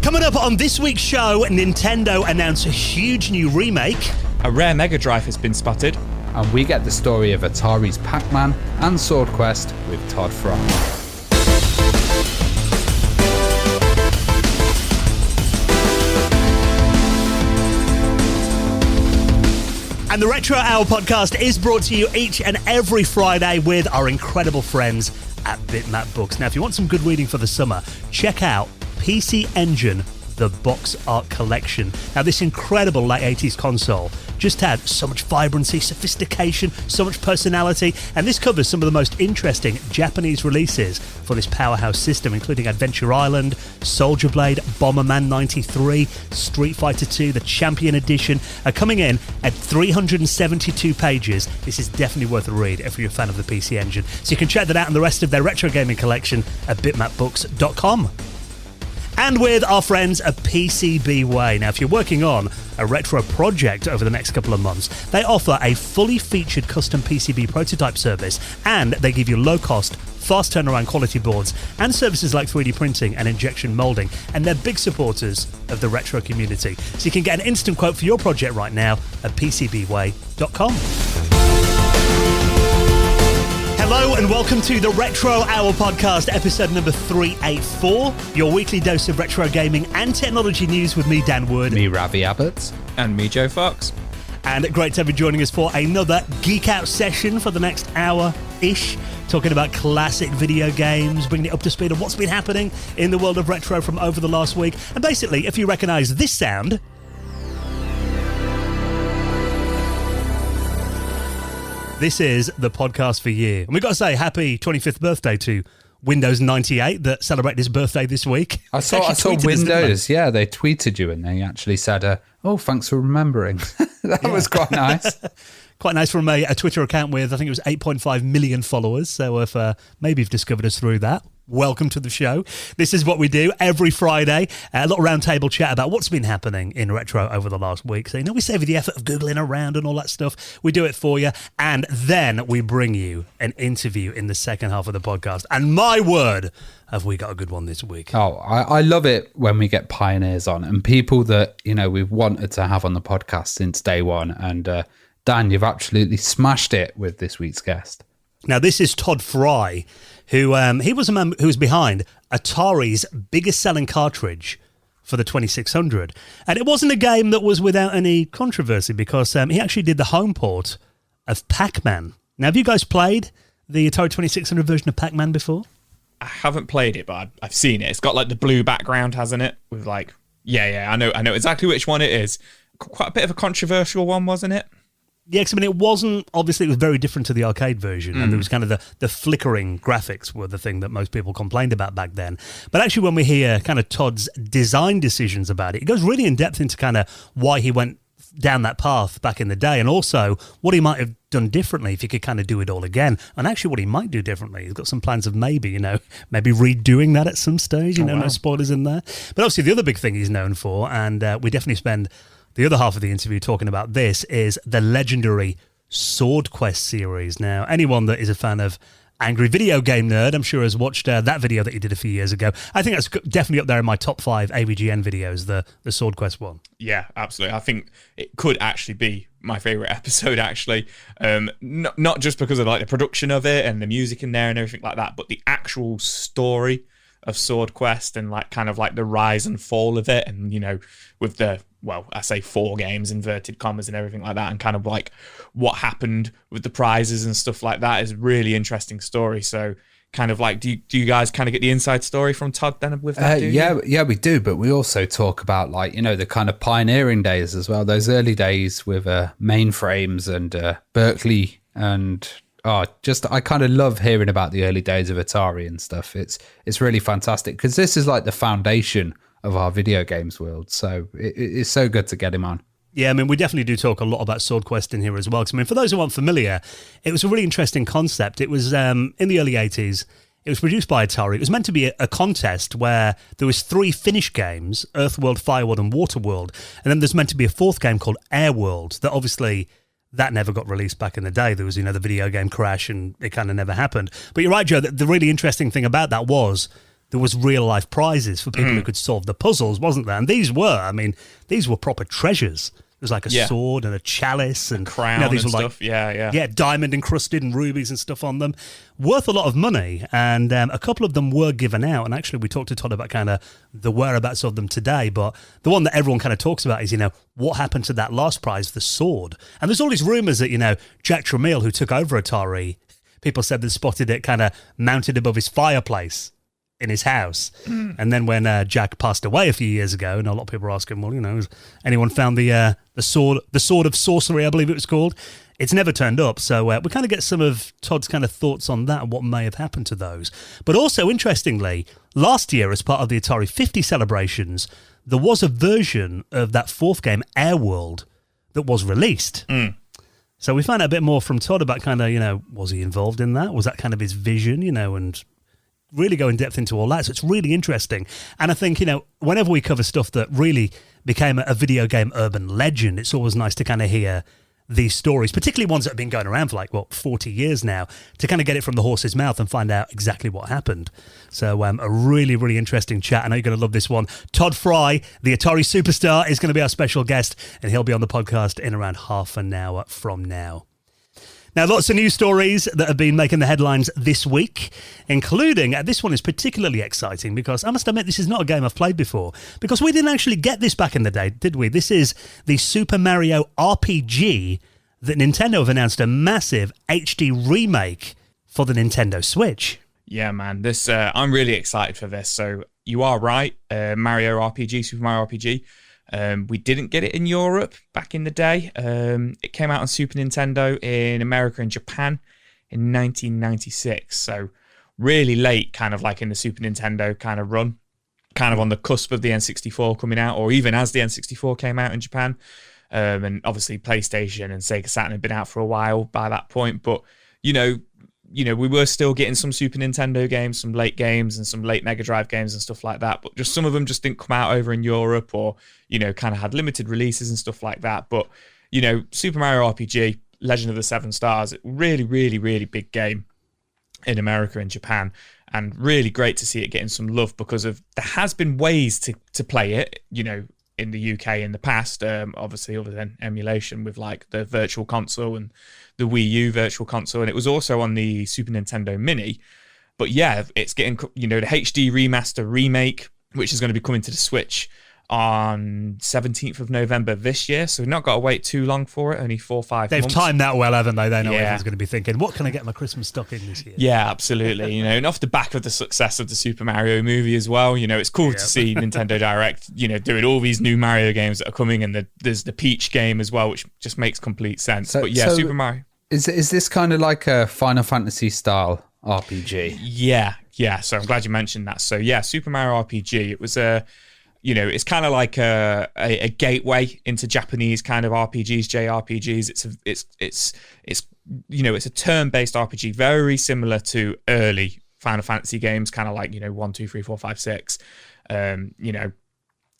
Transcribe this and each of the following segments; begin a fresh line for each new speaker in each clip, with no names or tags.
Coming up on this week's show, Nintendo announced a huge new remake.
A rare Mega Drive has been spotted.
And we get the story of Atari's Pac-Man and Swordquest with Tod Frye.
And the Retro Hour podcast is brought to you each and every Friday with our incredible friends at Bitmap Books. Now, if you want some good reading for the summer, check out PC Engine, the Box Art Collection. Now, this incredible late 80s console just had so much vibrancy, sophistication, so much personality, and this covers some of the most interesting Japanese releases for this powerhouse system, including Adventure Island, Soldier Blade, Bomberman 93, Street Fighter 2, the Champion Edition, are coming in at 372 pages. This is definitely worth a read if you're a fan of the PC Engine. So you can check that out and the rest of their retro gaming collection at bitmapbooks.com. And with our friends at PCBWay. Now, if you're working on a retro project over the next couple of months, they offer a fully featured custom PCB prototype service, and they give you low-cost, fast turnaround quality boards and services like 3D printing and injection molding, and they're big supporters of the retro community. So you can get an instant quote for your project right now at PCBWay.com. Hello and welcome to the Retro Hour podcast, episode number 384, your weekly dose of retro gaming and technology news with me, Dan Wood.
Me, Ravi Abbott.
And me, Joe Fox.
And great to have you joining us for another Geek Out session for the next hour-ish, talking about classic video games, bringing it up to speed on what's been happening in the world of retro from over the last week. And basically, if you recognise this sound, this is the podcast for you. And we've got to say happy 25th birthday to Windows 98 that celebrated his birthday this week.
I saw Windows, yeah, they tweeted you and they actually said, oh, thanks for remembering. That was quite nice.
Quite nice from a Twitter account with, I think it was 8.5 million followers. So if maybe you've discovered us through that, welcome to the show. This is what we do every Friday. A little roundtable chat about what's been happening in retro over the last week. So, we save you the effort of Googling around and all that stuff. We do it for you. And then we bring you an interview in the second half of the podcast. And my word, have we got a good one this week.
Oh, I love it when we get pioneers on and people that, we've wanted to have on the podcast since day one. And Dan, you've absolutely smashed it with this week's guest.
Now, this is Tod Frye, who he was a man who was behind Atari's biggest selling cartridge for the 2600. And it wasn't a game that was without any controversy because he actually did the home port of Pac-Man. Now, have you guys played the Atari 2600 version of Pac-Man before?
I haven't played it, but I've seen it. It's got like the blue background, hasn't it? With like, I know exactly which one it is. Quite a bit of a controversial one, wasn't it?
Yeah, because it wasn't, obviously it was very different to the arcade version, and there was kind of the flickering graphics were the thing that most people complained about back then. But actually when we hear kind of Todd's design decisions about it, it goes really in depth into kind of why he went down that path back in the day, and also what he might have done differently if he could kind of do it all again, and actually what he might do differently. He's got some plans of maybe redoing that at some stage, wow. No spoilers in there. But obviously the other big thing he's known for, and we definitely spend the other half of the interview talking about this, is the legendary Swordquest series. Now, anyone that is a fan of Angry Video Game Nerd, I'm sure has watched that video that you did a few years ago. I think that's definitely up there in my top 5 AVGN videos, the Swordquest one.
Yeah, absolutely. I think it could actually be my favourite episode, actually. Not just because of like the production of it and the music in there and everything like that, but the actual story of Swordquest and like kind of like the rise and fall of it, and with the, well, I say 4 games, inverted commas and everything like that, and kind of like what happened with the prizes and stuff like that is a really interesting story. So kind of like, do you guys kind of get the inside story from Tod then with that?
Yeah, we do, but we also talk about like, the kind of pioneering days as well, those early days with mainframes and Berkeley, and I kind of love hearing about the early days of Atari and stuff. It's really fantastic because this is like the foundation of our video games world. So it's so good to get him on.
Yeah, we definitely do talk a lot about Swordquest in here as well. Because, for those who aren't familiar, it was a really interesting concept. It was in the early 80s. It was produced by Atari. It was meant to be a contest where there was 3 finished games, Earthworld, Fireworld, and Waterworld. And then there's meant to be a 4th game called Airworld that obviously that never got released back in the day. There was, the video game crash and it kind of never happened. But you're right, Joe, the really interesting thing about that was there was real life prizes for people who could solve the puzzles, wasn't there? And these were proper treasures. It was like a sword and a chalice and
crown
these
and
were
stuff. Yeah,
diamond encrusted and rubies and stuff on them, worth a lot of money. And a couple of them were given out. And actually, we talked to Todd about kind of the whereabouts of them today. But the one that everyone kind of talks about is, what happened to that last prize, the sword? And there's all these rumors that, Jack Tramiel, who took over Atari, people said they spotted it kind of mounted above his fireplace in his house. And then when Jack passed away a few years ago, and a lot of people were asking, well, has anyone found the sword of sorcery, I believe it was called? It's never turned up. So we kind of get some of Todd's kind of thoughts on that and what may have happened to those. But also, interestingly, last year, as part of the Atari 50 celebrations, there was a version of that fourth game, Airworld, that was released. So we found out a bit more from Todd about kind of, was he involved in that? Was that kind of his vision, and really go in depth into all that. So it's really interesting. And I think, whenever we cover stuff that really became a video game urban legend, it's always nice to kind of hear these stories, particularly ones that have been going around for 40 years now, to kind of get it from the horse's mouth and find out exactly what happened. So a really, really interesting chat. I know you're going to love this one. Tod Frye, the Atari superstar, is going to be our special guest, and he'll be on the podcast in around half an hour from now. Now, lots of news stories that have been making the headlines this week, including, this one is particularly exciting because I must admit this is not a game I've played before, because we didn't actually get this back in the day, did we? This is the Super Mario RPG that Nintendo have announced a massive HD remake for the Nintendo Switch.
Yeah, man. This I'm really excited for this. So you are right, Mario RPG, Super Mario RPG. We didn't get it in Europe back in the day. It came out on Super Nintendo in America and Japan in 1996. So really late, kind of like in the Super Nintendo kind of run, kind of on the cusp of the N64 coming out, or even as the N64 came out in Japan. And obviously PlayStation and Sega Saturn had been out for a while by that point. But, we were still getting some Super Nintendo games, some late games and some late Mega Drive games and stuff like that. But just some of them just didn't come out over in Europe or, kind of had limited releases and stuff like that. But, Super Mario RPG, Legend of the Seven Stars, really, really, really big game in America and Japan. And really great to see it getting some love because there has been ways to play it, in the UK in the past, obviously other than emulation with like the Virtual Console and the Wii U Virtual Console, and it was also on the Super Nintendo Mini. But yeah, it's getting, the HD remaster remake, which is going to be coming to the Switch on 17th of November this year, so we've not got to wait too long for it, only 4 or 5 months.
They've timed that well, haven't they? They know everyone's going to be thinking, what can I get my Christmas stocking this year?
Yeah, absolutely. And off the back of the success of the Super Mario movie as well, it's cool to see Nintendo Direct, doing all these new Mario games that are coming, and there's the Peach game as well, which just makes complete sense. But yeah, Super Mario.
Is this kind of like a Final Fantasy style RPG?
Yeah. So I'm glad you mentioned that. So yeah, Super Mario RPG, it was it's kind of like a gateway into Japanese kind of RPGs, JRPGs. It's a turn-based RPG, very similar to early Final Fantasy games, kind of like 1, 2, 3, 4, 5, 6. And you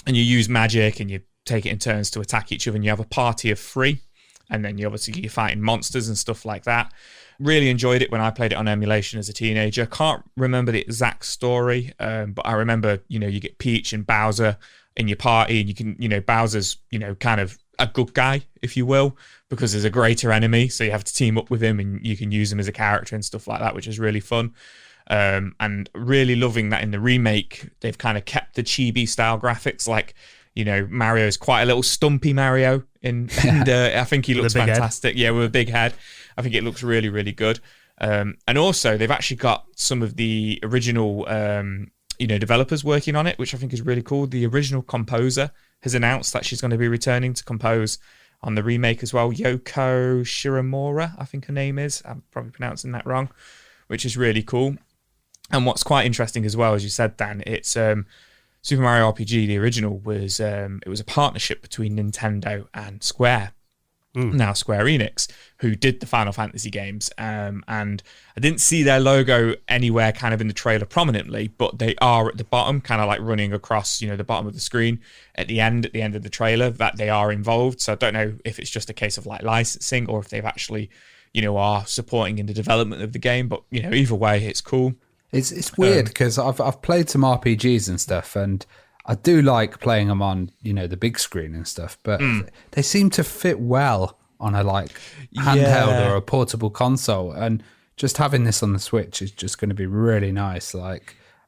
use magic and you take it in turns to attack each other, and you have a party of 3, and then you're fighting monsters and stuff like that. Really enjoyed it when I played it on emulation as a teenager. Can't remember the exact story, but I remember, you get Peach and Bowser in your party, and you can, Bowser's, kind of a good guy, if you will, because there's a greater enemy, so you have to team up with him, and you can use him as a character and stuff like that, which is really fun. And really loving that in the remake, they've kind of kept the chibi style graphics, like, Mario's quite a little stumpy Mario, and I think he looks fantastic. Yeah, with a big head. I think it looks really, really good. And also, they've actually got some of the original, developers working on it, which I think is really cool. The original composer has announced that she's going to be returning to compose on the remake as well. Yoko Shiramura, I think her name is. I'm probably pronouncing that wrong, which is really cool. And what's quite interesting as well, as you said, Dan, it's Super Mario RPG, the original, was it was a partnership between Nintendo and Square. Now Square Enix, who did the Final Fantasy games, and I didn't see their logo anywhere kind of in the trailer prominently, but they are at the bottom, kind of like running across, the bottom of the screen at the end of the trailer, that they are involved. So I don't know if it's just a case of like licensing or if they've actually, are supporting in the development of the game, but either way, it's cool.
It's weird because I've played some RPGs and stuff, and I do like playing them on, the big screen and stuff, but they seem to fit well on a handheld or a portable console, and just having this on the Switch is just going to be really nice.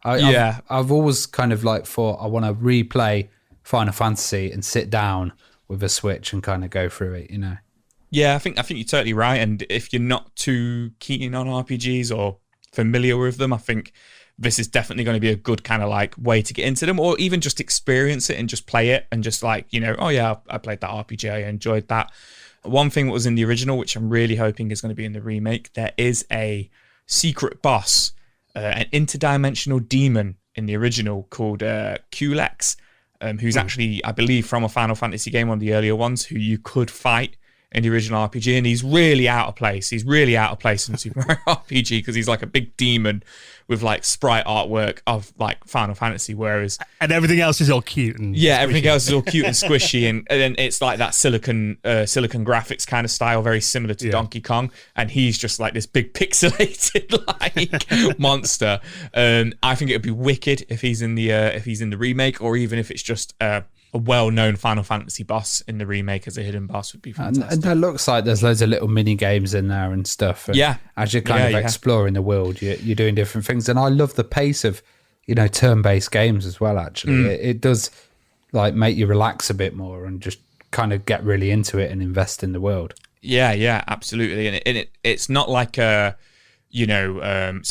I've always kind of thought I want to replay Final Fantasy and sit down with a Switch and kind of go through it,
Yeah, I think you're totally right. And if you're not too keen on RPGs or familiar with them, I think this is definitely going to be a good kind of way to get into them, or even just experience it and just play it and just oh yeah, I played that RPG, I enjoyed that. One thing that was in the original, which I'm really hoping is going to be in the remake, there is a secret boss, an interdimensional demon in the original called Kulex, who's actually, I believe, from a Final Fantasy game, one of the earlier ones, who you could fight in the original RPG, and he's really out of place. He's really out of place in Super Mario RPG because he's like a big demon with sprite artwork of Final Fantasy, whereas
everything else is all cute and
everything else is all cute and squishy, and then it's that silicon graphics kind of style, very similar to Donkey Kong, and he's just this big pixelated monster. I think it would be wicked if he's in the remake, or even if it's just a well-known Final Fantasy boss in the remake as a hidden boss would be fantastic. And
it looks like there's loads of little mini games in there and stuff. And as you're kind of exploring the world, you're doing different things. And I love the pace of, turn-based games as well, actually. It does make you relax a bit more and just kind of get really into it and invest in the world. Yeah,
absolutely. And it's not it's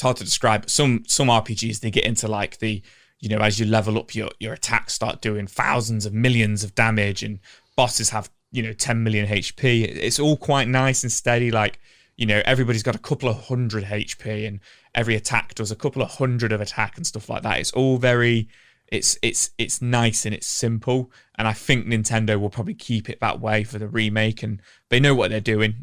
hard to describe. Some RPGs, they get into the as you level up, your attacks start doing thousands of millions of damage, and bosses have 10 million HP. It's all quite nice and steady. Everybody's got a couple of hundred HP, and every attack does a couple of hundred of attack and stuff like that. It's all very, it's nice and it's simple. And I think Nintendo will probably keep it that way for the remake, and they know what they're doing.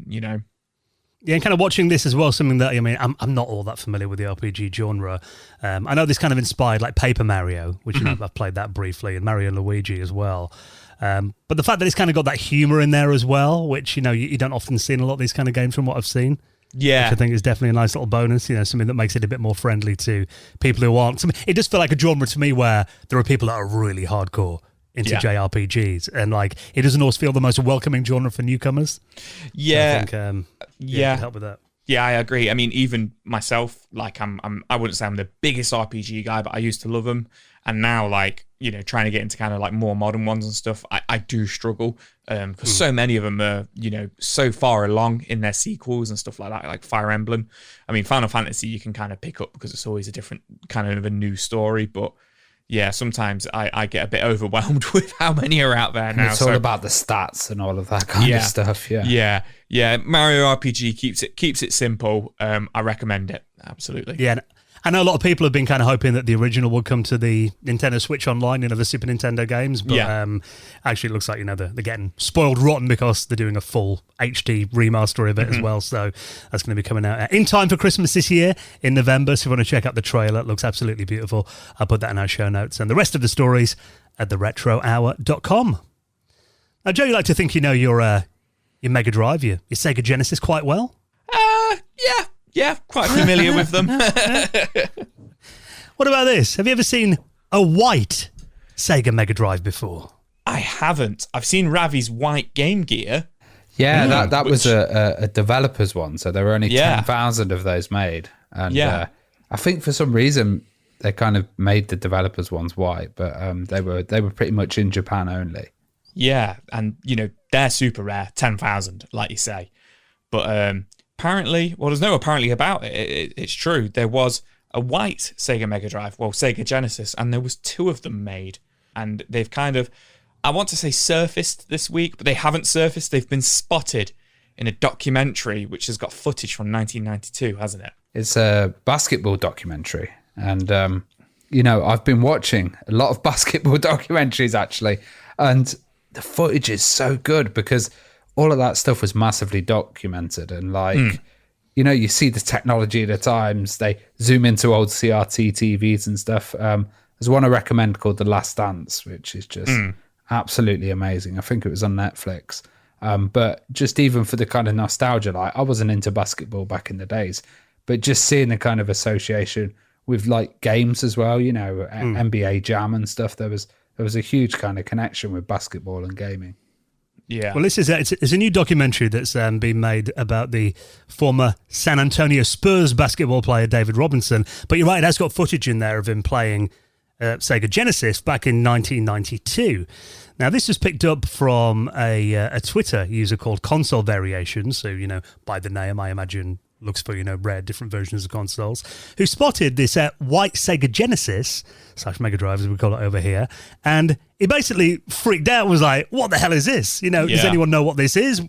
Yeah, and kind of watching this as well, something that, I'm not all that familiar with the RPG genre. I know this kind of inspired Paper Mario, which I've played that briefly, and Mario and Luigi as well. But the fact that it's kind of got that humour in there as well, which, you don't often see in a lot of these kind of games from what I've seen.
Yeah.
Which I think is definitely a nice little bonus, something that makes it a bit more friendly to people who aren't. It does feel like a genre to me where there are people that are really hardcore into JRPGs, and it doesn't always feel the most welcoming genre for newcomers.
Yeah,
so I think, it can help with that.
Yeah, I agree. I mean, even myself, I wouldn't say I'm the biggest RPG guy, but I used to love them, and now trying to get into kind of more modern ones and stuff, I do struggle because so many of them are so far along in their sequels and stuff like that, like Fire Emblem. I mean, Final Fantasy you can kind of pick up because it's always a different kind of a new story, but yeah, sometimes I get a bit overwhelmed with how many are out there now.
It's all about the stats and all of that kind of stuff.
Yeah. Mario RPG keeps it simple. I recommend it, absolutely.
Yeah, I know a lot of people have been kind of hoping that the original would come to the Nintendo Switch Online, the Super Nintendo games, but actually it looks like they're getting spoiled rotten because they're doing a full HD remaster of it as well. So that's going to be coming out in time for Christmas this year in November. So if you want to check out the trailer, it looks absolutely beautiful. I'll put that in our show notes, and the rest of the stories at theretrohour.com. Now, Joe, you like to think your Mega Drive, your Sega Genesis quite well?
Yeah, quite familiar with them.
What about this? Have you ever seen a white Sega Mega Drive before?
I haven't. I've seen Ravi's white Game Gear.
Yeah, that was a developer's one, so there were only 10,000 of those made. And I think for some reason they kind of made the developers' ones white, but they were pretty much in Japan only.
Yeah, and they're super rare, 10,000, like you say. But apparently, there's no apparently about it. It's true. There was a white Sega Mega Drive, Sega Genesis, and there was 2 of them made. And they've kind of, I want to say surfaced this week, but they haven't surfaced. They've been spotted in a documentary which has got footage from 1992, hasn't it?
It's a basketball documentary. And, I've been watching a lot of basketball documentaries, actually. And the footage is so good because all of that stuff was massively documented. And you see the technology at the times. They zoom into old CRT TVs and stuff. There's one I recommend called The Last Dance, which is just absolutely amazing. I think it was on Netflix. But just even for the kind of nostalgia, I wasn't into basketball back in the days, but just seeing the kind of association with like games as well, you know, NBA Jam and stuff. There was a huge kind of connection with basketball and gaming.
Yeah.
Well, this is it's a new documentary that's been made about the former San Antonio Spurs basketball player David Robinson. But you're right, it has got footage in there of him playing Sega Genesis back in 1992. Now, this was picked up from a Twitter user called Console Variations, who, you know, by the name, I imagine, looks for, you know, rare different versions of consoles, who spotted this white Sega Genesis / Mega Drive, as we call it over here, and he basically freaked out and was like, what the hell is this? You know, does anyone know what this is?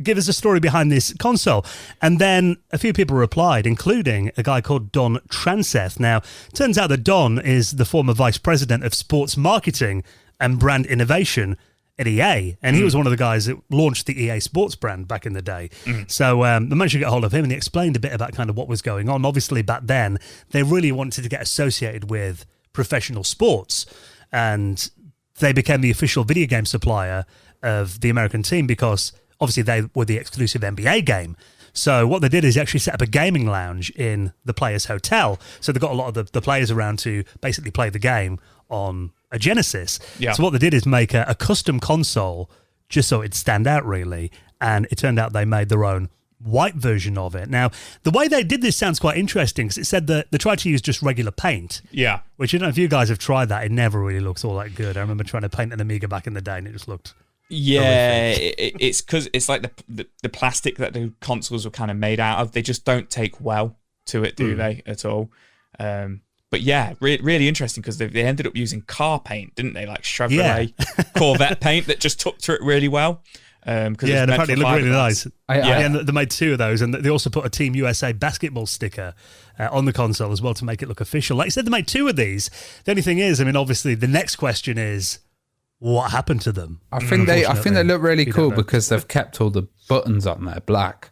Give us a story behind this console. And then a few people replied, including a guy called Don Transeth. Now, turns out that Don is the former vice president of sports marketing and brand innovation at EA, and he was one of the guys that launched the EA Sports brand back in the day. So they managed to get hold of him, and he explained a bit about kind of what was going on. Obviously, back then, they really wanted to get associated with professional sports, and they became the official video game supplier of the American team because obviously they were the exclusive NBA game. So what they did is actually set up a gaming lounge in the players' hotel. So they got a lot of the players around to basically play the game on a Genesis.
Yeah.
So what they did is make a custom console just so it'd stand out, really. And it turned out they made their own white version of it. Now, the way they did this sounds quite interesting because it said that they tried to use just regular paint.
Yeah.
Which, you know, if you guys have tried that, it never really looks all that good. I remember trying to paint an Amiga back in the day and it just looked...
Yeah, it's because it's like the plastic that the consoles were kind of made out of. They just don't take well to it, do they, at all? But yeah, really interesting because they ended up using car paint, didn't they? Like Chevrolet Corvette paint that just took to it really well.
And apparently it looked really nice. And they made two of those, and they also put a Team USA basketball sticker on the console as well to make it look official. Like I said, they made two of these. The only thing is, I mean, obviously the next question is, what happened to them?
I think they look really cool because they've kept all the buttons on there black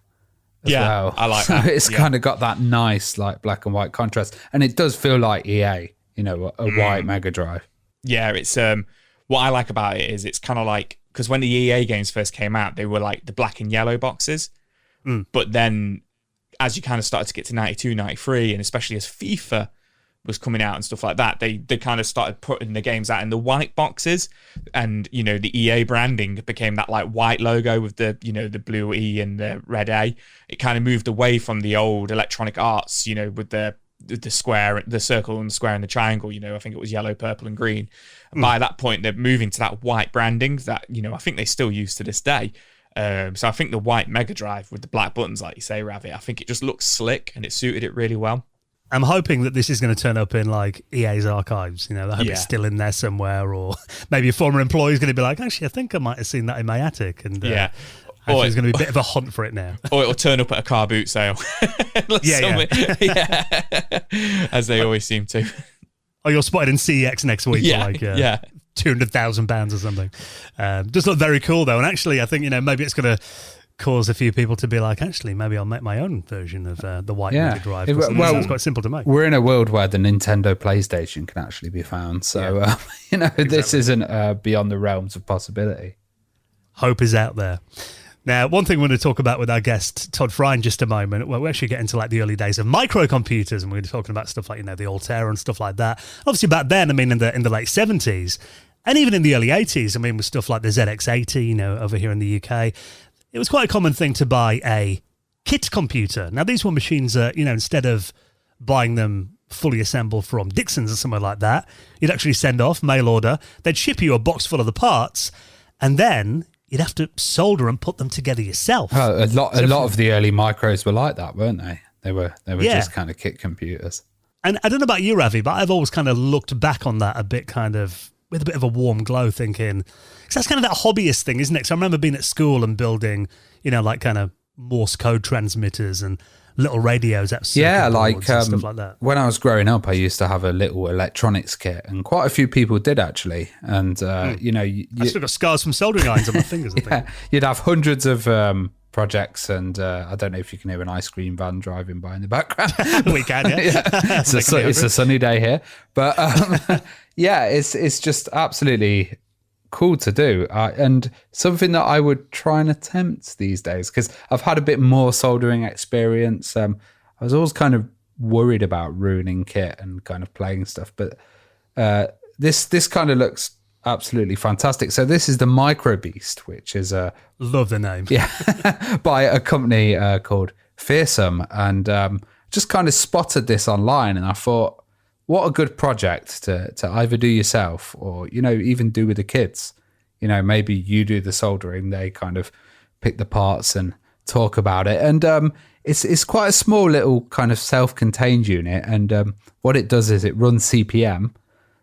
as well.
I like
so
that.
It's kind of got that nice like black and white contrast, and it does feel like EA, you know, a white Mega Drive.
Yeah, it's what I like about it is it's kind of like, because when the EA games first came out, they were like the black and yellow boxes, but then as you kind of started to get to 92, 93, and especially as FIFA was coming out and stuff like that, they kind of started putting the games out in the white boxes, and, you know, the EA branding became that like white logo with the, you know, the blue E and the red A. It kind of moved away from the old Electronic Arts, you know, with the square, the circle and the square and the triangle, you know, I think it was yellow, purple and green. By that point, they're moving to that white branding that, you know, I think they still use to this day. So I think the white Mega Drive with the black buttons, like you say, Ravi, I think it just looks slick and it suited it really well.
I'm hoping that this is going to turn up in like EA's archives. You know, I hope it's still in there somewhere, or maybe a former employee is going to be like, actually, I think I might have seen that in my attic. And actually, there's going to be a bit of a hunt for it now.
Or it'll turn up at a car boot sale. As they always seem to.
Or you're spotted in CEX next week for like £200,000 or something. Just look very cool though, and actually, I think, you know, maybe it's going to cause a few people to be like, actually, maybe I'll make my own version of the white Mega Drive. It sounds quite simple to make.
We're in a world where the Nintendo PlayStation can actually be found, so you know, this isn't beyond the realms of possibility.
Hope is out there. Now, one thing we're going to talk about with our guest Tod Frye in just a moment, well, we actually get into like the early days of microcomputers, and we're talking about stuff like, you know, the Altair and stuff like that. Obviously, back then, I mean, in the late 70s, and even in the early 80s, I mean, with stuff like the ZX80, you know, over here in the UK, it was quite a common thing to buy a kit computer. Now, these were machines that, you know, instead of buying them fully assembled from Dixon's or somewhere like that, you'd actually send off, mail order, they'd ship you a box full of the parts, and then you'd have to solder and put them together yourself.
A lot of the early micros were like that, weren't they? They were just kind of kit computers.
And I don't know about you, Ravi, but I've always kind of looked back on that a bit kind of with a bit of a warm glow, thinking, because that's kind of that hobbyist thing, isn't it? So I remember being at school and building, you know, like kind of Morse code transmitters and little radios at
like
stuff like that.
When I was growing up, I used to have a little electronics kit, and quite a few people did actually. And you know,
I still got scars from soldering irons on my fingers. I think.
You'd have hundreds of projects, and I don't know if you can hear an ice cream van driving by in the background.
We can, yeah.
It's a sunny day here, but yeah, it's just absolutely cool to do, and something that I would try and attempt these days, because I've had a bit more soldering experience. I was always kind of worried about ruining kit and kind of playing stuff. But this kind of looks absolutely fantastic. So this is the Micro Beast, which is
love the name.
Yeah, by a company called Fearsome, and just kind of spotted this online, and I thought, what a good project to either do yourself or, you know, even do with the kids. You know, maybe you do the soldering, they kind of pick the parts and talk about it. And it's quite a small little kind of self-contained unit, and what it does is it runs CPM.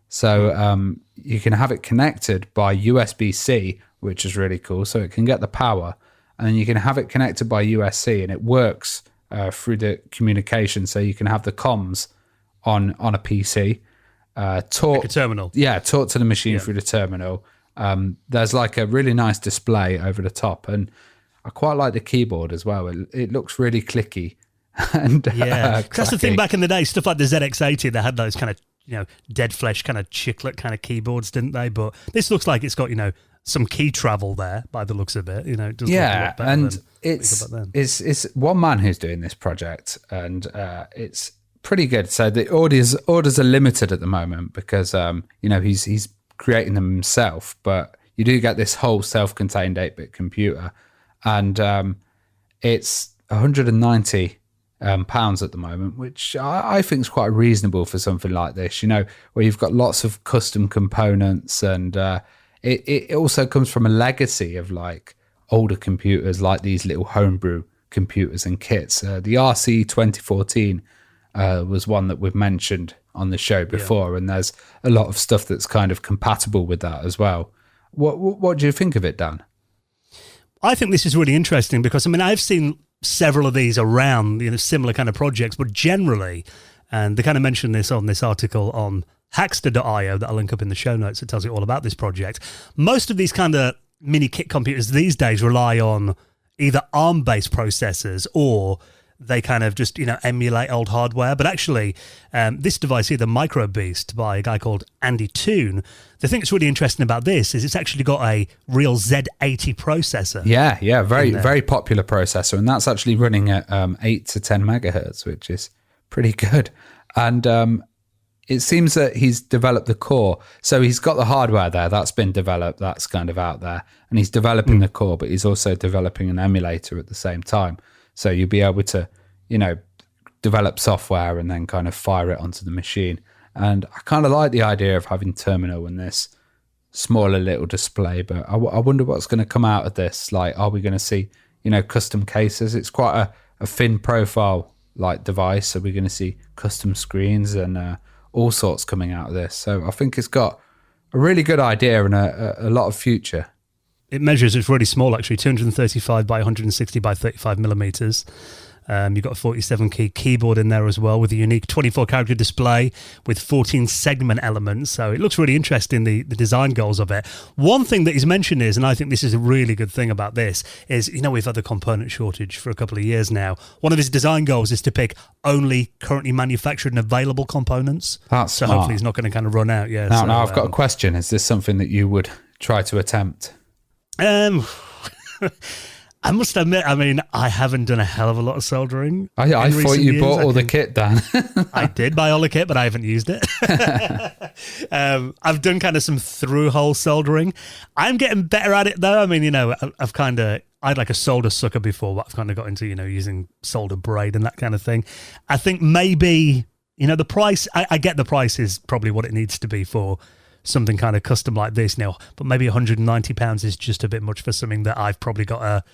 So you can have it connected by USB-C, which is really cool. So it can get the power, and then you can have it connected by USB, and it works through the communication. So you can have the comms on a PC. Talk,
like a terminal.
Yeah, talk to the machine through the terminal. There's like a really nice display over the top, and I quite like the keyboard as well. It looks really clicky. And
that's the thing. Back in the day, stuff like the ZX80, they had those kind of, you know, dead flesh kind of chiclet kind of keyboards, didn't they? But this looks like it's got, you know, some key travel there by the looks of it. You know, it does look a lot better
and
than
it's one man who's doing this project, and it's pretty good. So the orders are limited at the moment because you know, he's creating them himself, but you do get this whole self-contained 8-bit computer, and it's 190 pounds at the moment, which I think is quite reasonable for something like this, you know, where you've got lots of custom components, and it also comes from a legacy of like older computers, like these little homebrew computers and kits. The RC 2014 was one that we've mentioned on the show before, and there's a lot of stuff that's kind of compatible with that as well. What do you think of it, Dan?
I think this is really interesting because, I mean, I've seen several of these around, you know, similar kind of projects, but generally, and they kind of mentioned this on this article on Hackster.io that I'll link up in the show notes that tells you all about this project. Most of these kind of mini kit computers these days rely on either ARM-based processors or they kind of just, you know, emulate old hardware. But actually, this device here, the Micro Beast by a guy called Andy Toon, the thing that's really interesting about this is it's actually got a real Z80 processor.
Yeah, very popular processor, and that's actually running at 8 to 10 megahertz, which is pretty good. And it seems that he's developed the core. So he's got the hardware there, that's been developed, that's kind of out there, and he's developing the core, but he's also developing an emulator at the same time. So you'll be able to, you know, develop software and then kind of fire it onto the machine. And I kind of like the idea of having terminal in this smaller little display, but I wonder what's going to come out of this. Like, are we going to see, you know, custom cases? It's quite a thin profile like device. So we're going to see custom screens and all sorts coming out of this. So I think it's got a really good idea and a lot of future.
It measures, it's really small actually, 235 by 160 by 35 millimeters. You've got a 47-key keyboard in there as well with a unique 24-character display with 14 segment elements. So it looks really interesting, the design goals of it. One thing that he's mentioned is, and I think this is a really good thing about this, is, you know, we've had the component shortage for a couple of years now. One of his design goals is to pick only currently manufactured and available components.
That's
so
smart.
Hopefully it's not going to kind of run out. Yeah.
Now I've got a question. Is this something that you would try to attempt?
I must admit, I mean, I haven't done a hell of a lot of soldering.
I thought you bought all the kit, Dan.
I did buy all the kit, but I haven't used it. I've done kind of some through-hole soldering. I'm getting better at it, though. I mean, you know, I had like a solder sucker before, but I've kind of got into, you know, using solder braid and that kind of thing. I think maybe, you know, the price, I get the price is probably what it needs to be for something kind of custom like this now, but maybe £190 is just a bit much for something that I've probably got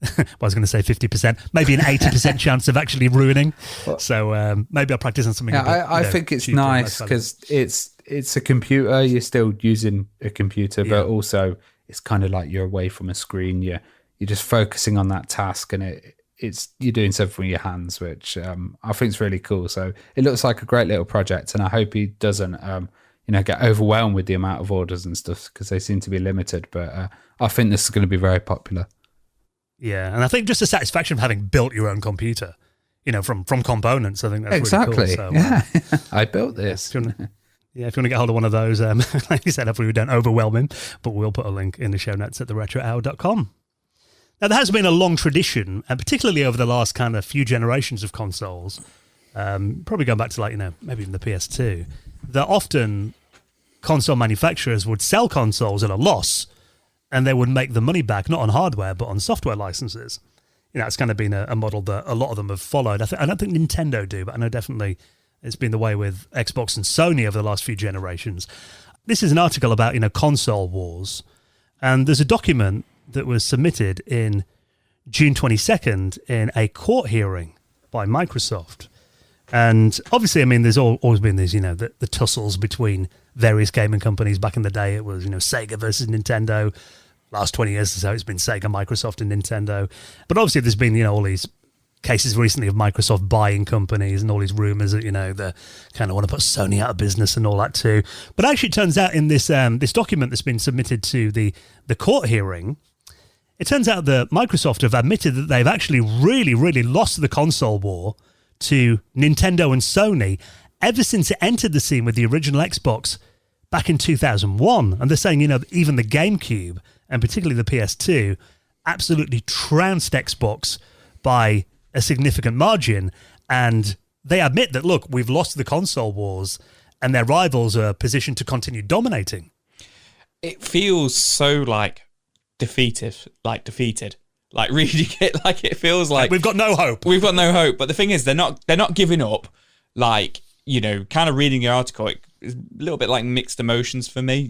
I was going to say 50%, maybe an 80% chance of actually ruining. So maybe I'll practice on something.
I think it's nice because it's a computer. You're still using a computer, but also it's kind of like you're away from a screen. You're just focusing on that task, and you're doing something with your hands, which I think is really cool. So it looks like a great little project, and I hope he doesn't you know, get overwhelmed with the amount of orders and stuff because they seem to be limited. But I think this is going to be very popular. Yeah,
and I think just the satisfaction of having built your own computer, you know, from components, I think that's
exactly
really cool. So,
yeah, I built this.
If you want to get hold of one of those, like you said, hopefully we don't overwhelm him, but we'll put a link in the show notes at theretrohour.com. Now, there has been a long tradition, and particularly over the last kind of few generations of consoles, probably going back to maybe even the PS2, that often console manufacturers would sell consoles at a loss, and they would make the money back not on hardware but on software licenses. It's kind of been a model that a lot of them have followed. I don't think Nintendo do, but I know definitely it's been the way with Xbox and Sony over the last few generations. This is an article about console wars, and there's a document that was submitted in June 22nd in a court hearing by Microsoft. And obviously, there's always been these, the tussles between various gaming companies. Back in the day, it was, Sega versus Nintendo. Last 20 years or so, it's been Sega, Microsoft, and Nintendo. But obviously, there's been, all these cases recently of Microsoft buying companies and all these rumors that, they kind of want to put Sony out of business and all that too. But actually, it turns out in this this document that's been submitted to the court hearing, it turns out that Microsoft have admitted that they've actually really, really lost the console war to Nintendo and Sony ever since it entered the scene with the original Xbox back in 2001. And they're saying, even the GameCube, and particularly the PS2, absolutely trounced Xbox by a significant margin. And they admit that, look, we've lost the console wars and their rivals are positioned to continue dominating.
It feels so defeated. Reading it, it feels like
we've got no hope.
We've got no hope. But the thing is, they're not giving up. Kind of reading the article, it's a little bit like mixed emotions for me.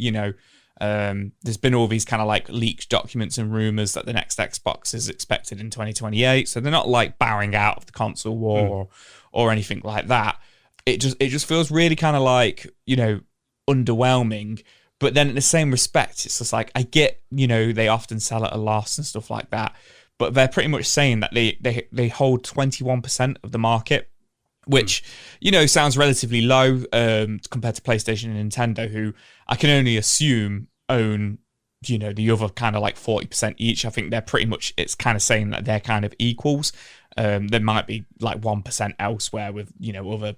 There's been all these kind of leaked documents and rumors that the next Xbox is expected in 2028. So they're not bowing out of the console war or anything like that. It just feels really kind of underwhelming. But then in the same respect, it's just I get, they often sell at a loss and stuff like that. But they're pretty much saying that they hold 21% of the market, which, sounds relatively low compared to PlayStation and Nintendo, who I can only assume own, the other kind of 40% each. I think they're pretty much, it's kind of saying that they're kind of equals. There might be 1% elsewhere with, other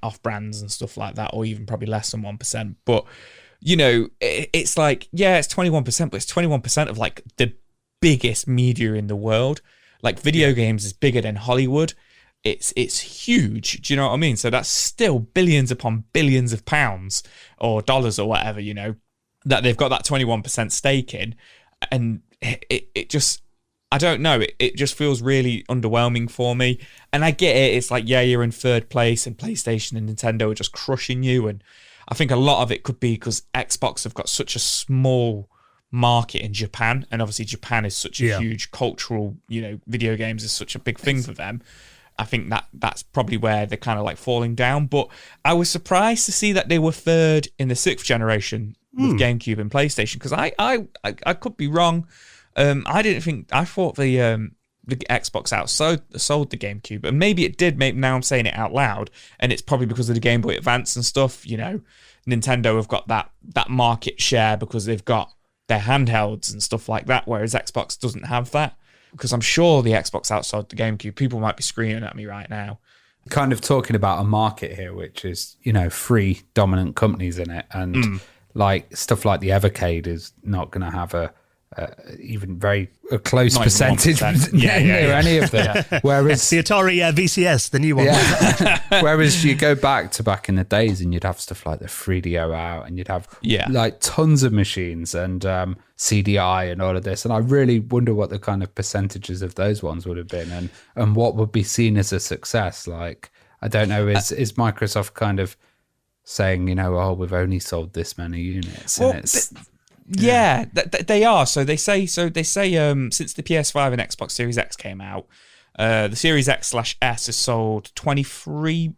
off brands and stuff like that, or even probably less than 1%. But, it's it's 21%, but it's 21% of the biggest media in the world. Video games is bigger than Hollywood. It's huge. Do you know what I mean? So that's still billions upon billions of pounds or dollars or whatever, that they've got that 21% stake in. And it just, I don't know. It just feels really underwhelming for me. And I get it. It's you're in third place and PlayStation and Nintendo are just crushing you. And I think a lot of it could be because Xbox have got such a small market in Japan. And obviously Japan is such a huge cultural, video games is such a big thing for them. I think that's probably where they're kind of falling down. But I was surprised to see that they were third in the 6th generation with GameCube and PlayStation, because I could be wrong. I thought the Xbox outsold the GameCube, and maybe it did. Maybe now I'm saying it out loud, and it's probably because of the Game Boy Advance and stuff. Nintendo have got that market share because they've got their handhelds and stuff like that, whereas Xbox doesn't have that. Because I'm sure the Xbox outsold the GameCube. People might be screaming at me right now.
Kind of talking about a market here, which is, 3 dominant companies in it. And stuff like the Evercade is not going to have a close
not
percentage near any of them. Whereas
the Atari VCS, the new one.
Whereas you go back in the days and you'd have stuff like the 3DO out, and you'd have tons of machines and CDI and all of this. And I really wonder what the kind of percentages of those ones would have been, and what would be seen as a success. I don't know, is Microsoft kind of saying, we've only sold this many units?
Well,
and it's
Yeah, they are. So they say since the PS5 and Xbox Series X came out, the Series X/S has sold 21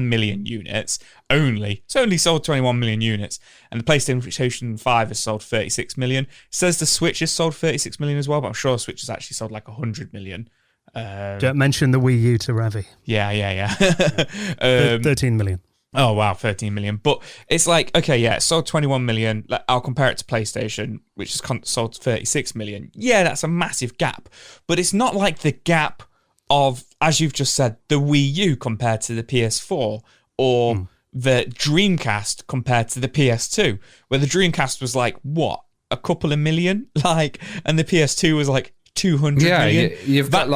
million units only. It's only sold 21 million units. And the PlayStation 5 has sold 36 million. It says the Switch has sold 36 million as well, but I'm sure the Switch has actually sold 100 million.
Don't mention the Wii U to Ravi.
Yeah.
13 million.
Oh, wow, 13 million. But it's it sold 21 million. I'll compare it to PlayStation, which has sold 36 million. Yeah, that's a massive gap. But it's not like the gap of, as you've just said, the Wii U compared to the PS4 or the Dreamcast compared to the PS2, where the Dreamcast was a couple of million? And the PS2 was 200 million.
You've got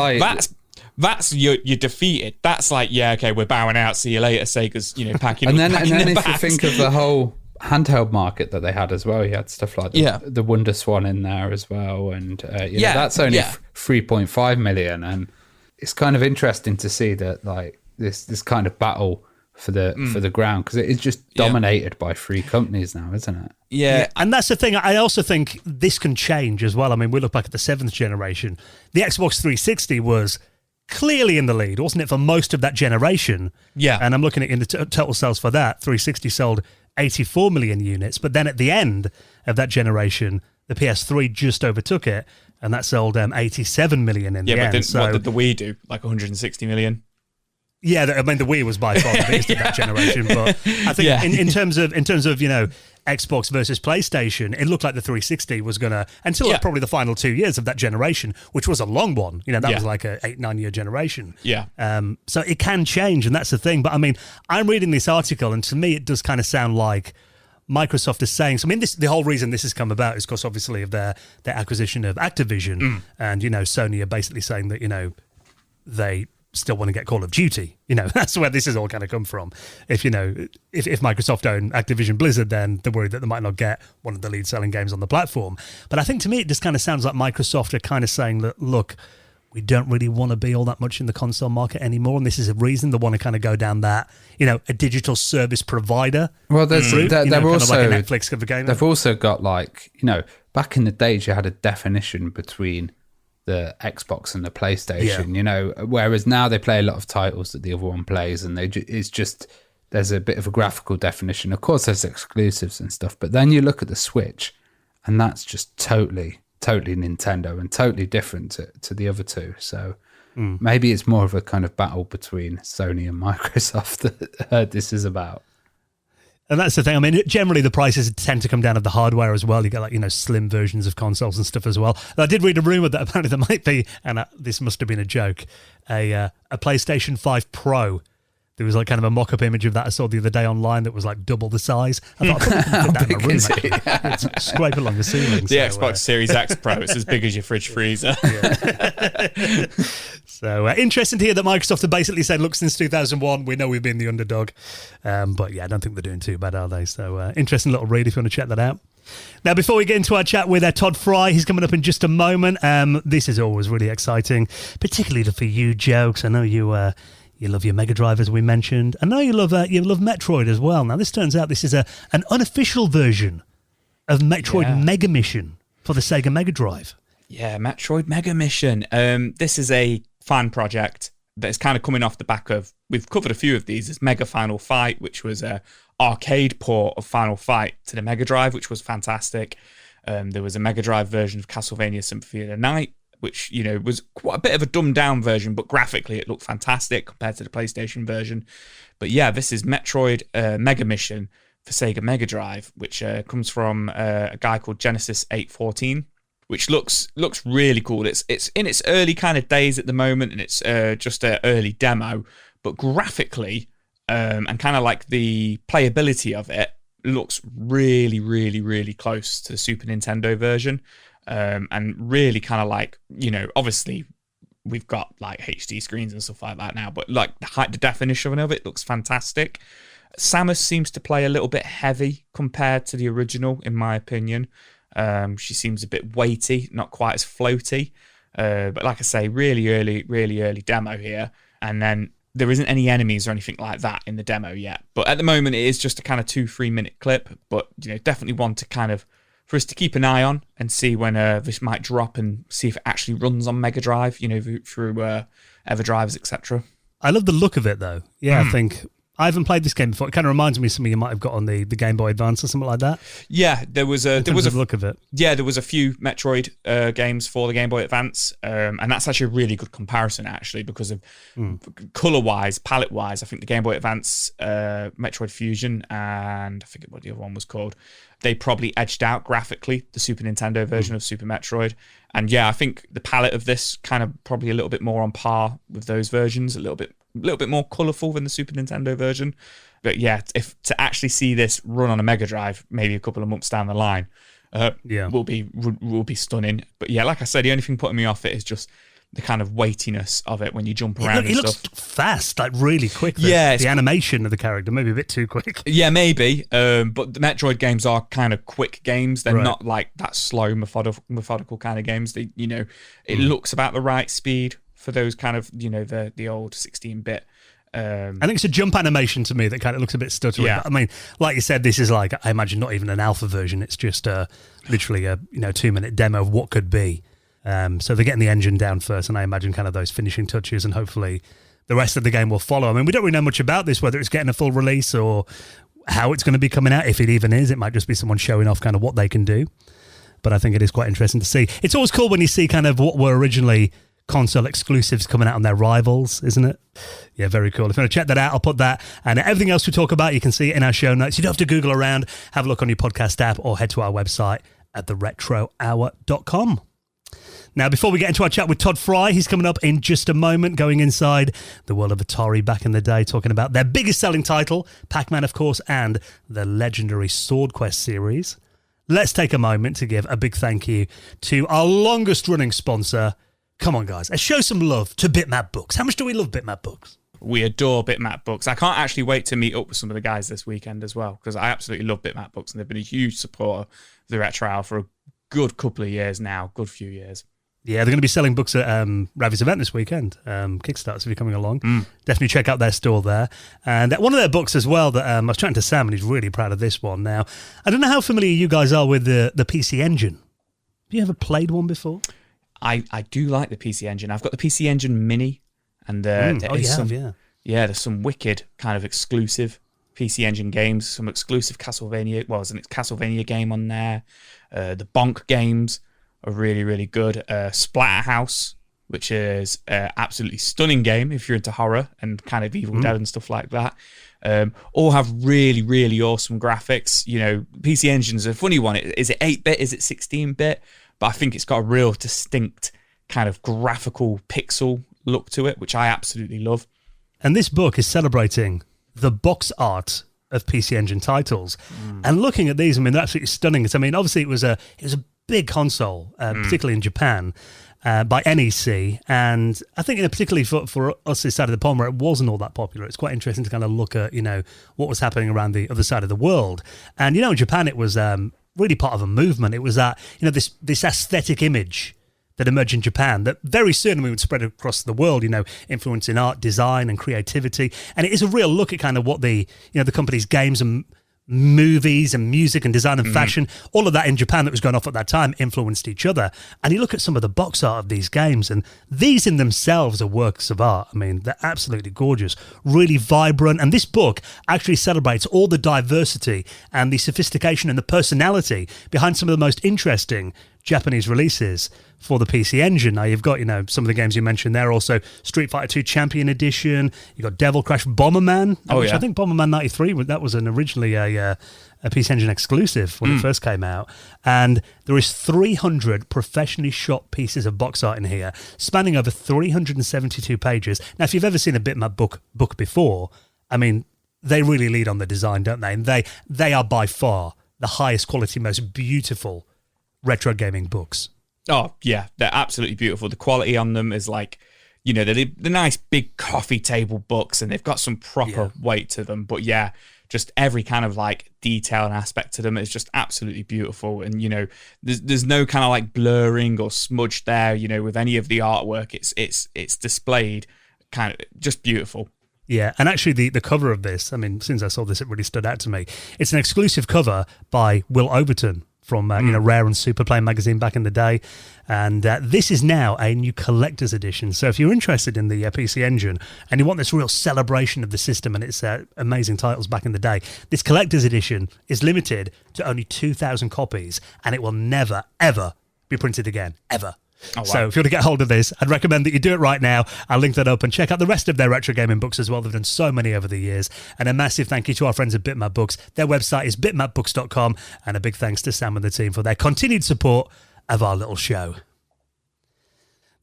That's you're defeated. That's like, yeah, okay, we're bowing out. See you later, Sega's, packing.
And then if
bags.
you think of the whole handheld market that they had as well, you had stuff like the Wonder Swan in there as well, and that's only 3.5 million, and it's kind of interesting to see that like this kind of battle for the ground, because it is just dominated by 3 companies now, isn't it?
Yeah, and that's the thing. I also think this can change as well. I mean, we look back at the 7th generation. The Xbox 360 was clearly in the lead, wasn't it, for most of that generation?
Yeah.
And I'm looking at in the total sales for that, 360 sold 84 million units. But then at the end of that generation, the PS3 just overtook it, and that sold 87 million in the end.
Yeah, but
so,
what did the Wii do? Like 160 million?
Yeah, I mean, the Wii was by far the biggest of that generation. But I think in terms of Xbox versus PlayStation, it looked like the 360 was going to, until probably the final 2 years of that generation, which was a long one. That was like a 8-9 year generation.
Yeah.
So it can change, and that's the thing. But I mean, I'm reading this article, and to me, it does kind of sound like Microsoft is saying. So I mean, the whole reason this has come about is because obviously of their acquisition of Activision, and Sony are basically saying that they still want to get Call of Duty. That's where this has all kind of come from. If Microsoft own Activision Blizzard, then they're worried that they might not get one of the lead selling games on the platform. But I think to me, it just kind of sounds like Microsoft are kind of saying that, look, we don't really want to be all that much in the console market anymore. And this is a reason they want to kind of go down that, a digital service provider.
Well, they're also,
like a Netflix of the game.
They've also got back in the days, you had a definition between the Xbox and the PlayStation, whereas now they play a lot of titles that the other one plays, and there's a bit of a graphical definition. Of course, there's exclusives and stuff, but then you look at the Switch, and that's just totally Nintendo and totally different to the other two. So maybe it's more of a kind of battle between Sony and Microsoft that this is about.
And that's the thing. I mean, generally the prices tend to come down of the hardware as well. You get slim versions of consoles and stuff as well. And I did read a rumor that apparently there might be, and this must have been a joke, a PlayStation 5 Pro. There was kind of a mock-up image of that I saw the other day online that was double the size. I thought I probably could fit that in my room. It's scrape along the ceiling.
The Xbox Series X Pro, it's as big as your fridge freezer.
So interesting to hear that Microsoft have basically said, look, since 2001, we know we've been the underdog. But I don't think they're doing too bad, are they? So interesting little read if you want to check that out. Now, before we get into our chat with Tod Frye, he's coming up in just a moment. This is always really exciting, particularly for you, Jokes. I know you love your Mega Drive, as we mentioned. I know you love Metroid as well. Now, this turns out this is an unofficial version of Metroid Mega Mission for the Sega Mega Drive.
Yeah, Metroid Mega Mission. This is a fan project that's kind of coming off the back of, we've covered a few of these. There's Mega Final Fight, which was an arcade port of Final Fight to the Mega Drive, which was fantastic. There was a Mega Drive version of Castlevania Symphony of the Night, which, was quite a bit of a dumbed down version, but graphically it looked fantastic compared to the PlayStation version. But yeah, this is Metroid Mega Mission for Sega Mega Drive, which comes from a guy called Genesis 814, which looks really cool. It's in its early kind of days at the moment, and it's just an early demo, but graphically and kind of like the playability of it looks really, really, really close to the Super Nintendo version. And really kind of obviously we've got HD screens and stuff like that now, but the definition of it looks fantastic. Samus seems to play a little bit heavy compared to the original, in my opinion. She seems a bit weighty, not quite as floaty. But like I say, really early demo here. And then there isn't any enemies or anything like that in the demo yet. But at the moment, it is just a kind of 2-3 minute clip. But definitely one to kind of, for us to keep an eye on and see when this might drop and see if it actually runs on Mega Drive, through EverDrives, etc.
I love the look of it, though. Yeah, I think I haven't played this game before. It kind of reminds me of something you might have got on the Game Boy Advance or something like that.
Yeah, there was a
look of it.
Yeah, there was a few Metroid games for the Game Boy Advance, and that's actually a really good comparison, actually, because of color-wise, palette-wise. I think the Game Boy Advance, Metroid Fusion, and I forget what the other one was called. They probably edged out graphically the Super Nintendo version of Super Metroid. And yeah, I think the palette of this kind of probably a little bit more on par with those versions, a little bit more colourful than the Super Nintendo version. But yeah, if to actually see this run on a Mega Drive, maybe a couple of months down the line, will be stunning. But yeah, like I said, the only thing putting me off it is just the kind of weightiness of it when you jump around.
It looks fast, like really quick. The animation of the character, maybe a bit too quick.
Yeah, maybe. But the Metroid games are kind of quick games. They're not like that slow, methodical kind of games. They, it looks about the right speed for those kind of, the old 16-bit. I think
it's a jump animation to me that kind of looks a bit stuttery.
Yeah.
I mean, like you said, this is like, I imagine not even an alpha version. It's just literally a 2-minute demo of what could be. So they're getting the engine down first, and I imagine kind of those finishing touches, and hopefully the rest of the game will follow. I mean, we don't really know much about this, whether it's getting a full release or how it's going to be coming out, if it even is. It might just be someone showing off kind of what they can do. But I think it is quite interesting to see. It's always cool when you see kind of what were originally console exclusives coming out on their rivals, isn't it? Yeah, very cool. If you want to check that out, I'll put that and everything else we talk about, you can see it in our show notes. You don't have to Google around, have a look on your podcast app, or head to our website at theretrohour.com. Now, before we get into our chat with Tod Frye, he's coming up in just a moment, going inside the world of Atari back in the day, talking about their biggest selling title, Pac-Man, of course, and the legendary Swordquest series. Let's take a moment to give a big thank you to our longest-running sponsor. Come on, guys, let's show some love to Bitmap Books. How much do we love Bitmap Books?
We adore Bitmap Books. I can't actually wait to meet up with some of the guys this weekend as well, because I absolutely love Bitmap Books, and they've been a huge supporter of the Retro Hour for a good couple of years now, good few years. Yeah,
they're going to be selling books at Ravi's event this weekend. Kickstarter, if you're coming along. Definitely check out their store there. And one of their books as well, that I was chatting to Sam, and he's really proud of this one. Now, I don't know how familiar you guys are with the PC Engine. Have you ever played one before?
I do like the PC Engine. I've got the PC Engine Mini, and there's some wicked kind of exclusive PC Engine games, some exclusive Castlevania. Well, there's a Castlevania game on there. The Bonk games are really, really good. Splatterhouse, which is an absolutely stunning game if you're into horror and kind of Evil Dead and stuff like that. All have really, really awesome graphics. PC Engine's a funny one. Is it 8-bit? Is it 16-bit? But I think it's got a real distinct kind of graphical pixel look to it, which I absolutely love.
And this book is celebrating the box art of PC Engine titles. And looking at these, I mean, they're absolutely stunning. I mean, obviously it was a big console, particularly in Japan, by NEC. And I think, particularly for us this side of the pond where it wasn't all that popular, it's quite interesting to kind of look at, what was happening around the other side of the world. And, in Japan, it was really part of a movement. It was that, this aesthetic image that emerged in Japan that very soon would spread across the world, influencing art, design and creativity. And it is a real look at kind of what the company's games and movies and music and design and fashion, all of that in Japan that was going off at that time influenced each other. And you look at some of the box art of these games, and these in themselves are works of art. I mean, they're absolutely gorgeous, really vibrant. And this book actually celebrates all the diversity and the sophistication and the personality behind some of the most interesting Japanese releases for the PC Engine. Now, you've got, some of the games you mentioned there, also Street Fighter 2 Champion Edition, you've got Devil Crash Bomberman, which I think Bomberman 93, that was originally a PC Engine exclusive when it first came out. And there is 300 professionally shot pieces of box art in here, spanning over 372 pages. Now, if you've ever seen a Bitmap book before, I mean, they really lead on the design, don't they? And they are by far the highest quality, most beautiful retro gaming books.
Oh, yeah, they're absolutely beautiful. The quality on them is like, they're the nice big coffee table books, and they've got some proper weight to them. But yeah, just every kind of like detail and aspect to them is just absolutely beautiful. And, there's no kind of like blurring or smudge there, with any of the artwork. It's displayed kind of just beautiful.
Yeah, and actually the cover of this, I mean, since I saw this, it really stood out to me. It's an exclusive cover by Will Overton from Rare and Superplay magazine back in the day. And this is now a new collector's edition. So if you're interested in the PC Engine and you want this real celebration of the system and its amazing titles back in the day, this collector's edition is limited to only 2,000 copies, and it will never, ever be printed again, ever. Oh, wow. So if you want to get hold of this, I'd recommend that you do it right now. I'll link that up and check out the rest of their retro gaming books as well. They've done so many over the years. And a massive thank you to our friends at Bitmap Books. Their website is bitmapbooks.com. And a big thanks to Sam and the team for their continued support of our little show.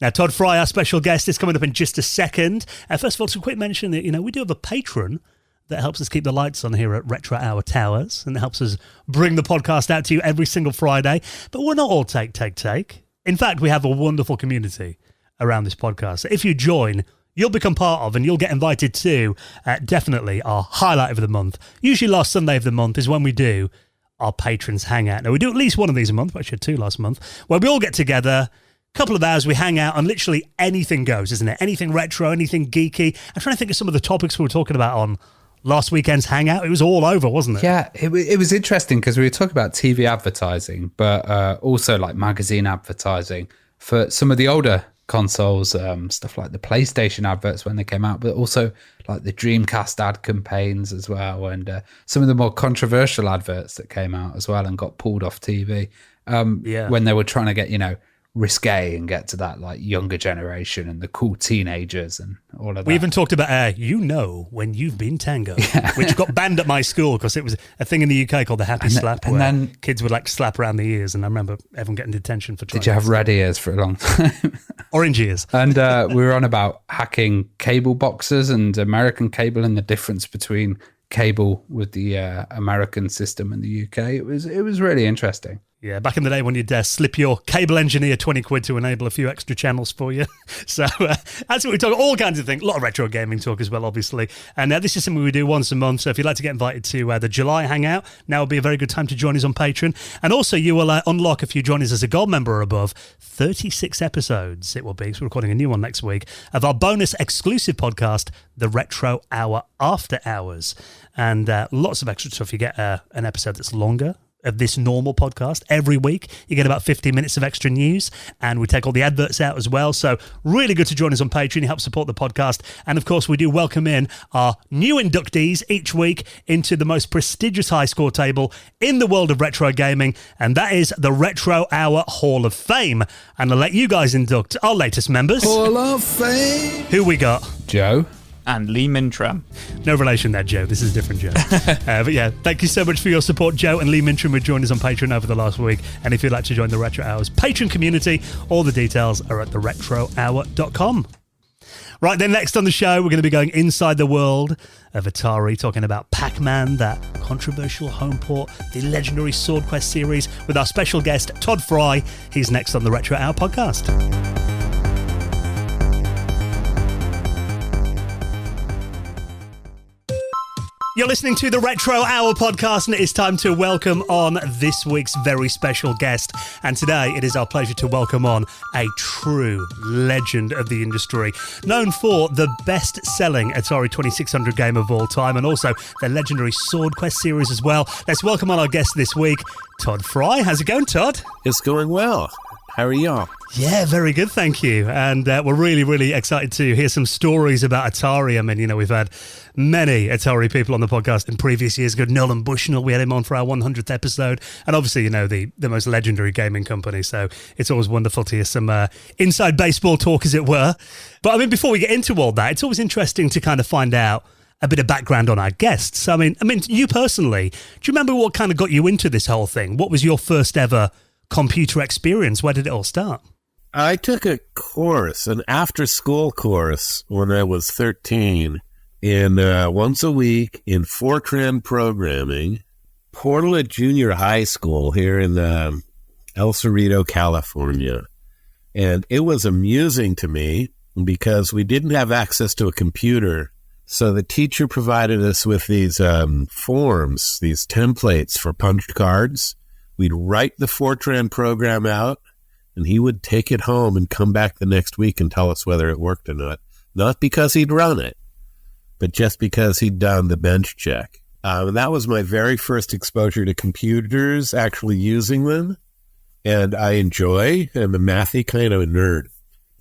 Now, Tod Frye, our special guest, is coming up in just a second. First of all, some quick mention that, we do have a patron that helps us keep the lights on here at Retro Hour Towers, and helps us bring the podcast out to you every single Friday. But we're not all take. In fact, we have a wonderful community around this podcast. So if you join, you'll become part of and you'll get invited to definitely our highlight of the month. Usually last Sunday of the month is when we do our patrons hangout. Now, we do at least one of these a month, but actually had two last month, where we all get together, couple of hours, we hang out, and literally anything goes, isn't it? Anything retro, anything geeky. I'm trying to think of some of the topics we were talking about on last weekend's hangout. It was all over, wasn't it?
Yeah, it was interesting because we were talking about TV advertising, but also like magazine advertising for some of the older consoles, stuff like the PlayStation adverts when they came out, but also like the Dreamcast ad campaigns as well, and some of the more controversial adverts that came out as well and got pulled off TV when they were trying to get, risque and get to that like younger generation and the cool teenagers and all of that.
We even talked about when you've been tango, which got banned at my school because it was a thing in the UK called the happy slap, and then kids would like slap around the ears, and I remember everyone getting detention for trying.
Did you have red ears for a long time?
Orange ears.
And we were on about hacking cable boxes and American cable and the difference between cable with the American system and the UK. It was really interesting.
Yeah, back in the day when you'd slip your cable engineer 20 quid to enable a few extra channels for you. So that's what we talk, all kinds of things. A lot of retro gaming talk as well, obviously. And this is something we do once a month. So if you'd like to get invited to the July Hangout, now would be a very good time to join us on Patreon. And also you will unlock, if you join us as a gold member or above, 36 episodes it will be. So we're recording a new one next week of our bonus exclusive podcast, The Retro Hour After Hours. And lots of extra stuff. You get an episode that's longer of this normal podcast every week. You get about 15 minutes of extra news, and we take all the adverts out as well. So really good to join us on Patreon. You help support the podcast. And of course, we do welcome in our new inductees each week into the most prestigious high score table in the world of retro gaming, and that is the Retro Hour Hall of Fame. And I'll let you guys induct our latest members.
Hall of Fame.
Who we got?
Joe.
And Lee Mintram.
No relation there, Joe. This is a different Joe. But yeah, thank you so much for your support, Joe and Lee Mintram, who joined us on Patreon over the last week. And if you'd like to join the Retro Hours Patreon community, all the details are at theretrohour.com. Right, then next on the show, we're going to be going inside the world of Atari, talking about Pac-Man, that controversial home port, the legendary Swordquest series, with our special guest, Tod Frye. He's next on the Retro Hour podcast. You're listening to the Retro Hour podcast, and it is time to welcome on this week's very special guest. And today it is our pleasure to welcome on a true legend of the industry, known for the best-selling Atari 2600 game of all time, and also the legendary Swordquest series as well. Let's welcome on our guest this week, Tod Frye. How's it going, Tod?
It's going well. How are y'all?
Yeah, very good, thank you. And we're really, really excited to hear some stories about Atari. I mean, we've had many Atari people on the podcast in previous years. Good Nolan Bushnell, we had him on for our 100th episode. And obviously, the most legendary gaming company. So it's always wonderful to hear some inside baseball talk, as it were. But I mean, before we get into all that, it's always interesting to kind of find out a bit of background on our guests. I mean, you personally, do you remember what kind of got you into this whole thing? What was your first ever computer experience? Where did it all start?
I took a course, an after-school course, when I was 13, in once a week in Fortran programming, Portland Junior High School here in El Cerrito, California. And it was amusing to me because we didn't have access to a computer. So the teacher provided us with these forms, these templates for punched cards. We'd write the Fortran program out, and he would take it home and come back the next week and tell us whether it worked or not. Not because he'd run it, but just because he'd done the bench check. That was my very first exposure to computers, actually using them. And I enjoy, I'm a mathy kind of a nerd.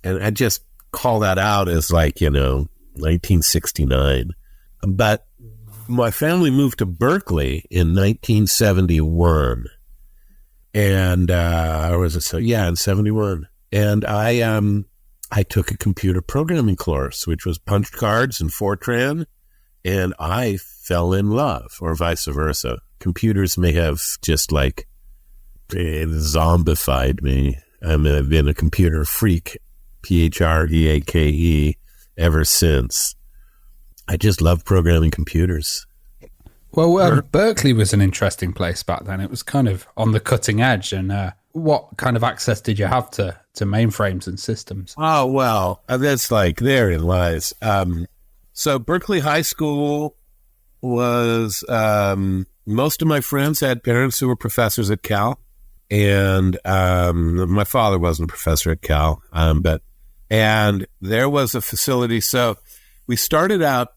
And I just call that out as 1969. But my family moved to Berkeley in 1971. And in 71. And I took a computer programming course, which was punched cards and Fortran, and I fell in love, or vice versa. Computers may have just zombified me. I've been a computer freak, PHREAKE, ever since. I just love programming computers.
Well, Berkeley was an interesting place back then. It was kind of on the cutting edge. And what kind of access did you have to mainframes and systems.
Oh, well, that's like, therein lies. So Berkeley High School was, most of my friends had parents who were professors at Cal. And my father wasn't a professor at Cal, and there was a facility. So we started out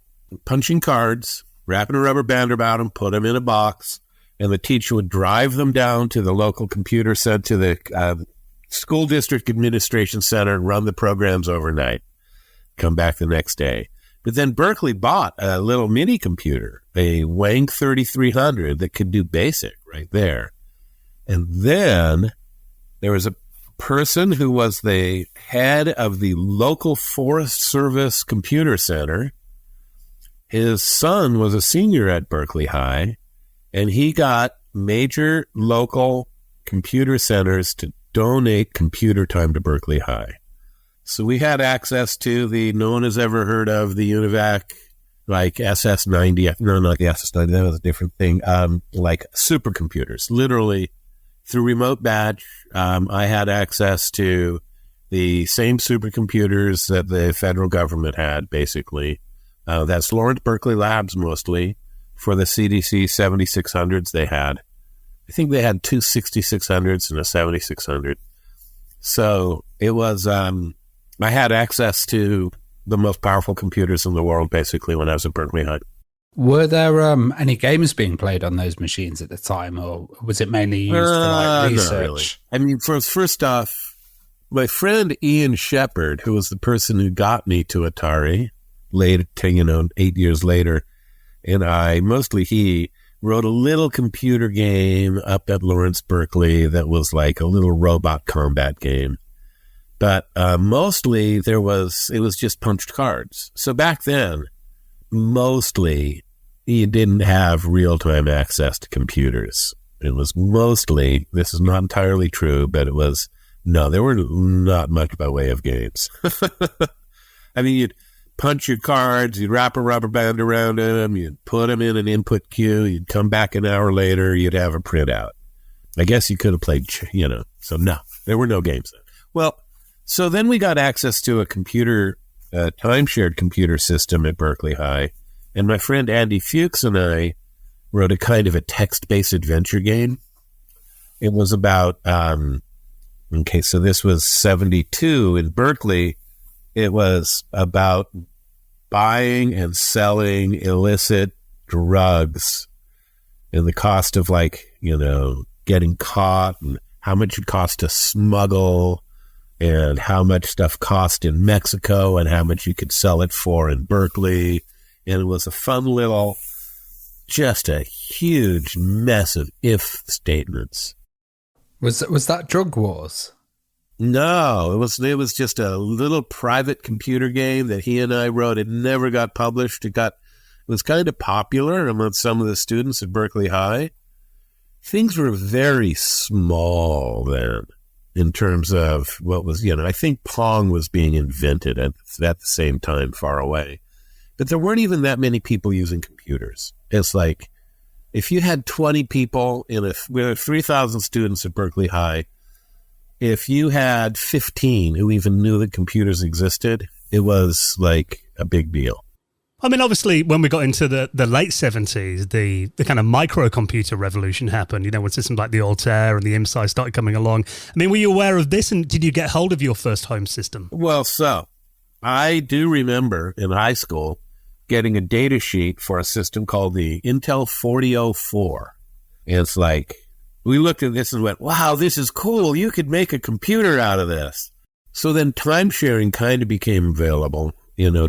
punching cards, wrapping a rubber band about them, put them in a box, and the teacher would drive them down to the local computer center, to the school district administration center, and run the programs overnight, come back the next day. But then Berkeley bought a little mini computer, a Wang 3300 that could do BASIC right there. And then there was a person who was the head of the local Forest Service computer center. His son was a senior at Berkeley High, and he got major local computer centers to donate computer time to Berkeley High. So we had access to no one has ever heard of the UNIVAC, like SS90. No, not the SS90. That was a different thing. Like supercomputers, literally. Through remote badge, I had access to the same supercomputers that the federal government had, basically. That's Lawrence Berkeley Labs mostly. For the CDC 7600s they had. I think they had two 6600s and a 7600. So it was, I had access to the most powerful computers in the world, basically, when I was at Berkeley High.
Were there any games being played on those machines at the time, or was it mainly used for like research?
Not really. I mean, first off, my friend Ian Shepard, who was the person who got me to Atari, 8 years later, and mostly he, wrote a little computer game up at Lawrence Berkeley that was like a little robot combat game. But mostly it was just punched cards. So back then, mostly you didn't have real-time access to computers. It was mostly, this is not entirely true, but there were not much by way of games. I mean, you'd punch your cards, you'd wrap a rubber band around them, you'd put them in an input queue, you'd come back an hour later, you'd have a printout. I guess you could have played, so no, there were no games then. Well, so then we got access to a time-shared computer system at Berkeley High, and my friend Andy Fuchs and I wrote a kind of a text-based adventure game. It was about, so this was 72 in Berkeley. It was about buying and selling illicit drugs and the cost of getting caught and how much it cost to smuggle and how much stuff cost in Mexico and how much you could sell it for in Berkeley. And it was a fun little, just a huge mess of if statements.
Was that Drug Wars?
No, it was just a little private computer game that he and I wrote. It never got published. It was kind of popular among some of the students at Berkeley High. Things were very small then in terms of what was, I think Pong was being invented at the same time far away. But there weren't even that many people using computers. It's like, if you had 20 people we had 3,000 students at Berkeley High, if you had 15 who even knew that computers existed, it was like a big deal.
I mean, obviously, when we got into the late 70s, the kind of microcomputer revolution happened, when systems like the Altair and the IMSI started coming along. I mean, were you aware of this, and did you get hold of your first home system?
Well, so I do remember in high school getting a data sheet for a system called the Intel 4004. And it's like, we looked at this and went, wow, this is cool. You could make a computer out of this. So then time sharing kind of became available,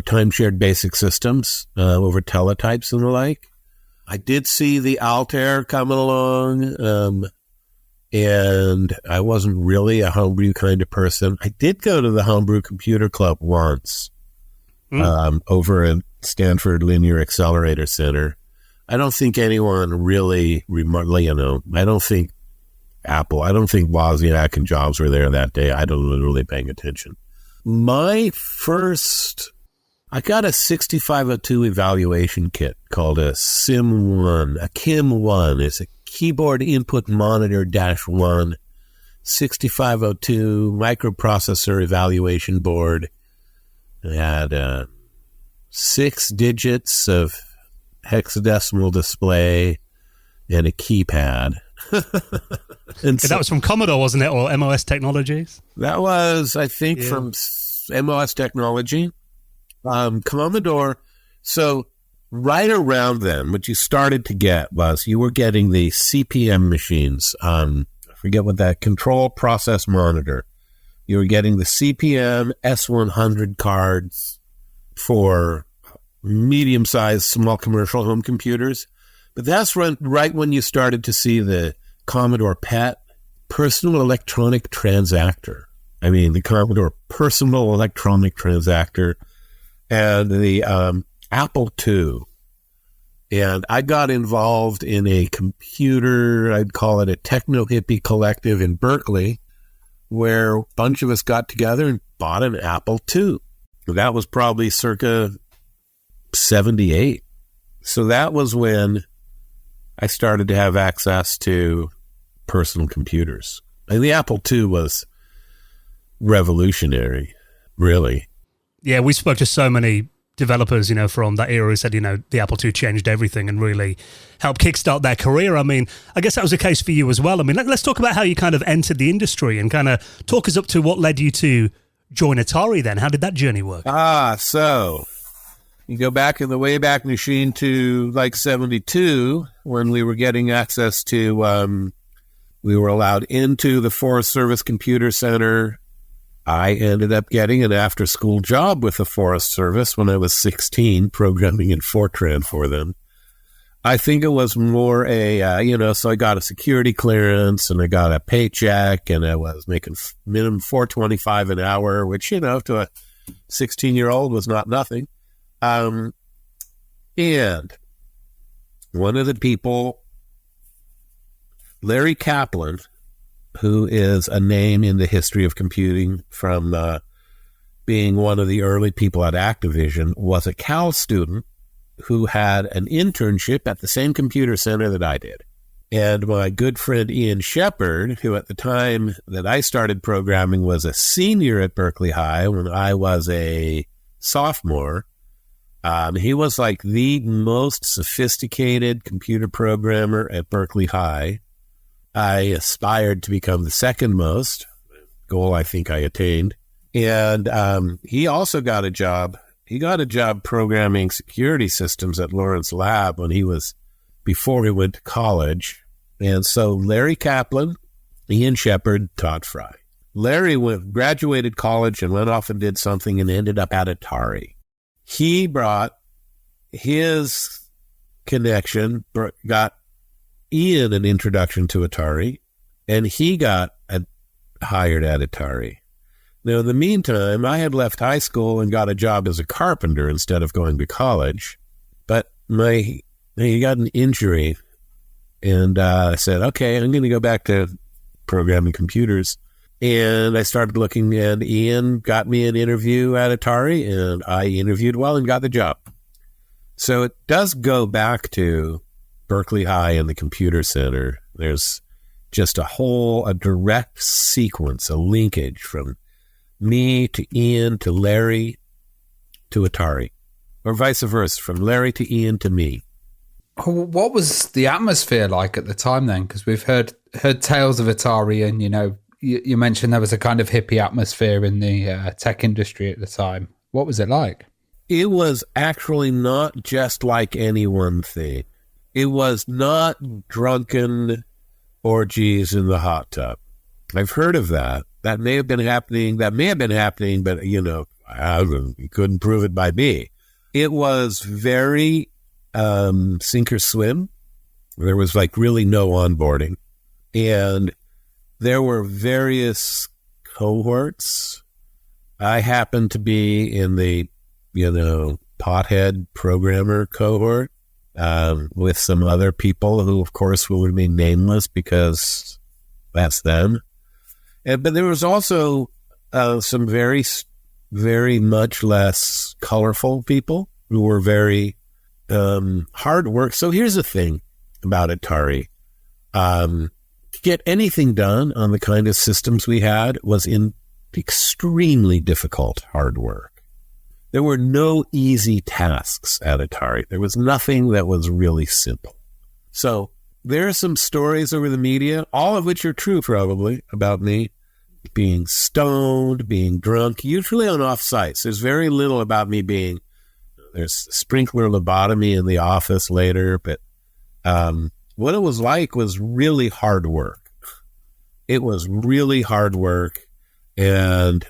time shared basic systems over teletypes and the like. I did see the Altair coming along, and I wasn't really a homebrew kind of person. I did go to the Homebrew Computer Club once over at Stanford Linear Accelerator Center. I don't think anyone really remotely, I don't think Wozniak and Jobs were there that day. I don't literally paying attention. I got a 6502 evaluation kit called a KIM1. It's a keyboard input monitor -1 6502 microprocessor evaluation board. It had 6 digits of hexadecimal display and a keypad. And
that was from Commodore, wasn't it, or MOS Technologies?
That was, I think, from MOS Technology. Commodore. So right around then, what you started to get was you were getting the CPM machines. I forget what that, control process monitor. You were getting the CPM S100 cards for medium-sized, small commercial home computers. But that's right when you started to see the Commodore PET, Personal Electronic Transactor. I mean, the Commodore Personal Electronic Transactor and the Apple II. And I got involved in a computer, I'd call it a techno-hippie collective in Berkeley, where a bunch of us got together and bought an Apple II. That was probably circa 78. So that was when I started to have access to personal computers. And the Apple II was revolutionary, really.
Yeah, we spoke to so many developers, from that era who said, the Apple II changed everything and really helped kickstart their career. I mean, I guess that was the case for you as well. I mean, let's talk about how you kind of entered the industry and kind of talk us up to what led you to join Atari then. How did that journey work?
So you go back in the Wayback Machine to like 72 when we were getting access to, we were allowed into the Forest Service Computer Center. I ended up getting an after-school job with the Forest Service when I was 16, programming in Fortran for them. I think it was more so I got a security clearance and I got a paycheck and I was making minimum $4.25 an hour, which, to a 16-year-old was not nothing. And one of the people, Larry Kaplan, who is a name in the history of computing from being one of the early people at Activision, was a Cal student who had an internship at the same computer center that I did. And my good friend Ian Shepard, who at the time that I started programming was a senior at Berkeley High when I was a sophomore, he was like the most sophisticated computer programmer at Berkeley High. I aspired to become the second most, goal I think I attained. And he also got a job. He got a job programming security systems at Lawrence Lab before he went to college. And so Larry Kaplan, Ian Shepard, Tod Frye. Larry graduated college and went off and did something and ended up at Atari. He brought his connection, got Ian an introduction to Atari, and he got hired at Atari. Now, in the meantime, I had left high school and got a job as a carpenter instead of going to college, but he got an injury, and I said, okay, I'm going to go back to programming computers. And I started looking, and Ian got me an interview at Atari, and I interviewed well and got the job. So it does go back to Berkeley High and the Computer Center. There's just a direct sequence, a linkage from me to Ian to Larry to Atari, or vice versa, from Larry to Ian to me.
What was the atmosphere like at the time then? Because we've heard tales of Atari, and you mentioned there was a kind of hippie atmosphere in the tech industry at the time. What was it like?
It was actually not just like any one thing. It was not drunken orgies in the hot tub. I've heard of that. That may have been happening, but, you couldn't prove it by me. It was very sink or swim. There was really no onboarding. And there were various cohorts. I happened to be in the, pothead programmer cohort. With some other people who, of course, will remain nameless because that's them. But there was also some very, very much less colorful people who were very hard work. So here's the thing about Atari. to get anything done on the kind of systems we had was extremely difficult, hard work. There were no easy tasks at Atari. There was nothing that was really simple. So there are some stories over the media, all of which are true probably, about me being stoned, being drunk, usually on off-sites. There's very little about me being, there's sprinkler lobotomy in the office later, but what it was like was really hard work. It was really hard work and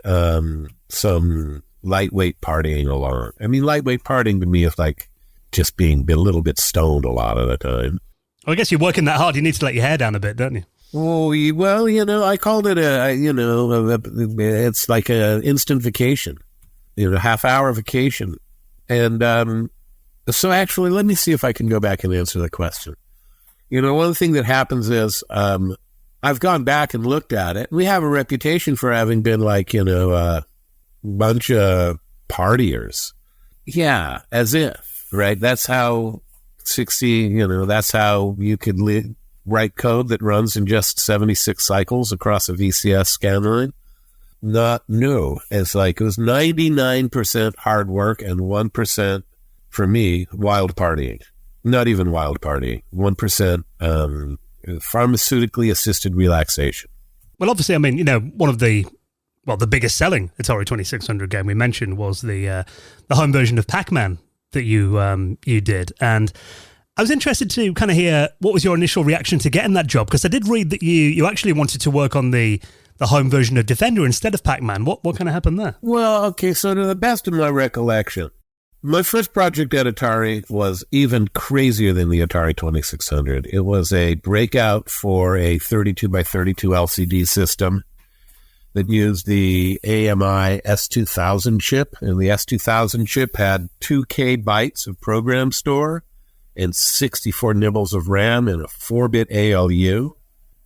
some lightweight partying along. I mean, lightweight partying to me is like just being a little bit stoned a lot of the time.
Well, I guess you're working that hard. You need to let your hair down a bit, don't you?
Oh, well, I called it it's like an instant vacation, half-hour vacation. And so actually, let me see if I can go back and answer the question. One thing that happens is I've gone back and looked at it. We have a reputation for having been like, a bunch of partiers. Yeah, as if, right? That's how that's how you could write code that runs in just 76 cycles across a VCS scan line. No. It's like it was 99% hard work and 1%, for me, wild partying. Not even wild partying. 1% pharmaceutically assisted relaxation.
Well, obviously, I mean, one of the biggest selling Atari 2600 game we mentioned was the home version of Pac-Man that you did. And I was interested to kind of hear what was your initial reaction to getting that job, because I did read that you actually wanted to work on the home version of Defender instead of Pac-Man. What kind of happened there?
Well, okay, so to the best of my recollection, my first project at Atari was even crazier than the Atari 2600. It was a breakout for a 32 by 32 LCD system that used the AMI S2000 chip, and the S2000 chip had 2K bytes of program store and 64 nibbles of RAM and a 4-bit ALU.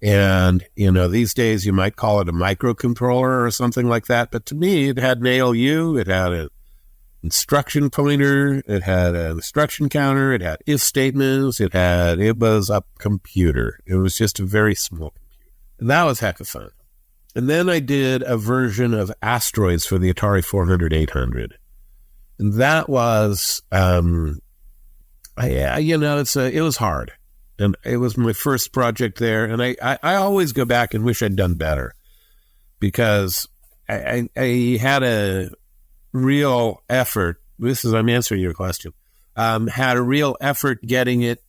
And, these days you might call it a microcontroller or something like that. But to me, it had an ALU, it had an instruction pointer, it had an instruction counter, it had if statements, it was a computer. It was just a very small computer. And that was heck of fun. And then I did a version of Asteroids for the Atari 400-800. And that was, it was hard. And it was my first project there. And I always go back and wish I'd done better, because I had a real effort. I'm answering your question. Had a real effort getting it.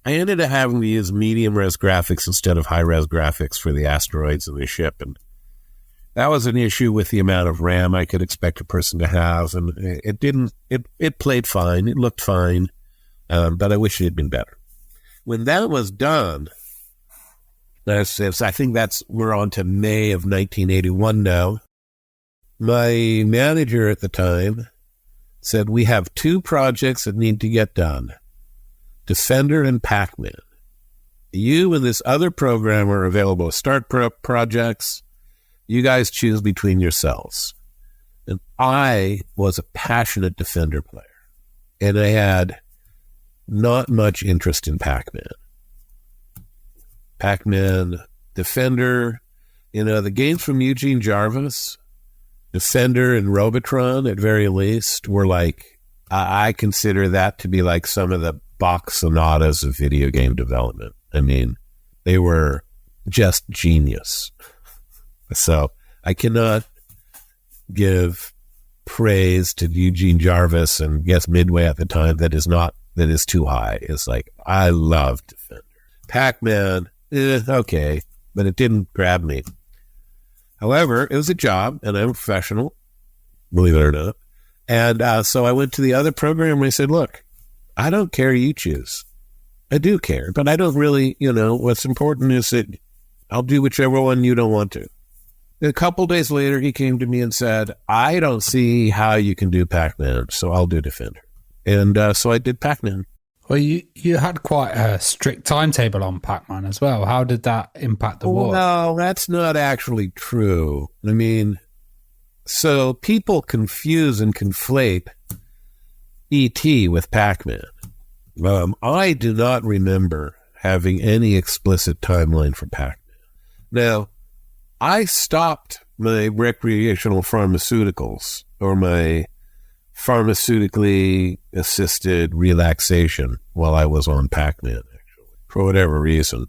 I ended up having to use medium-res graphics instead of high-res graphics for the Asteroids and the ship. And that was an issue with the amount of RAM I could expect a person to have. And it played fine. It looked fine. But I wish it had been better. When that was done, I think we're on to May of 1981 now. My manager at the time said, we have 2 projects that need to get done. Defender and Pac-Man. You and this other programmer are available to start projects. You guys choose between yourselves. And I was a passionate Defender player. And I had not much interest in Pac-Man. Pac-Man, Defender, the games from Eugene Jarvis, Defender and Robotron at very least were like, I consider that to be like some of the Bach sonatas of video game development. I mean, they were just genius. So I cannot give praise to Eugene Jarvis and guess Midway at the time that is too high. It's like, I loved Defender. Pac-Man, okay, but it didn't grab me. However, it was a job, and I'm a professional, believe it or not. And so I went to the other program and I said, look, I don't care, you choose. I do care, but I don't really, what's important is that I'll do whichever one you don't want to. A couple days later, he came to me and said, I don't see how you can do Pac-Man, so I'll do Defender. And so I did Pac-Man.
Well, you had quite a strict timetable on Pac-Man as well. How did that impact the work?
No, that's not actually true. I mean, so people confuse and conflate E.T. with Pac-Man. I do not remember having any explicit timeline for Pac-Man. Now, I stopped my recreational pharmaceuticals or my pharmaceutically assisted relaxation while I was on Pac-Man, actually, for whatever reason.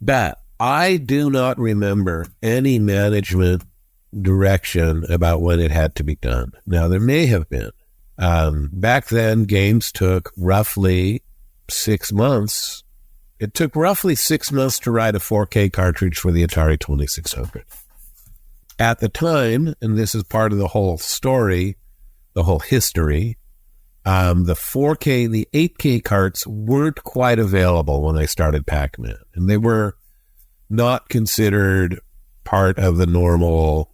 But I do not remember any management direction about when it had to be done. Now, there may have been. Back then, games took roughly 6 months. It took roughly 6 months to write a 4K cartridge for the Atari 2600. At the time, and this is part of the whole story, the whole history, the 4K, the 8K carts weren't quite available when I started Pac-Man, and they were not considered part of the normal,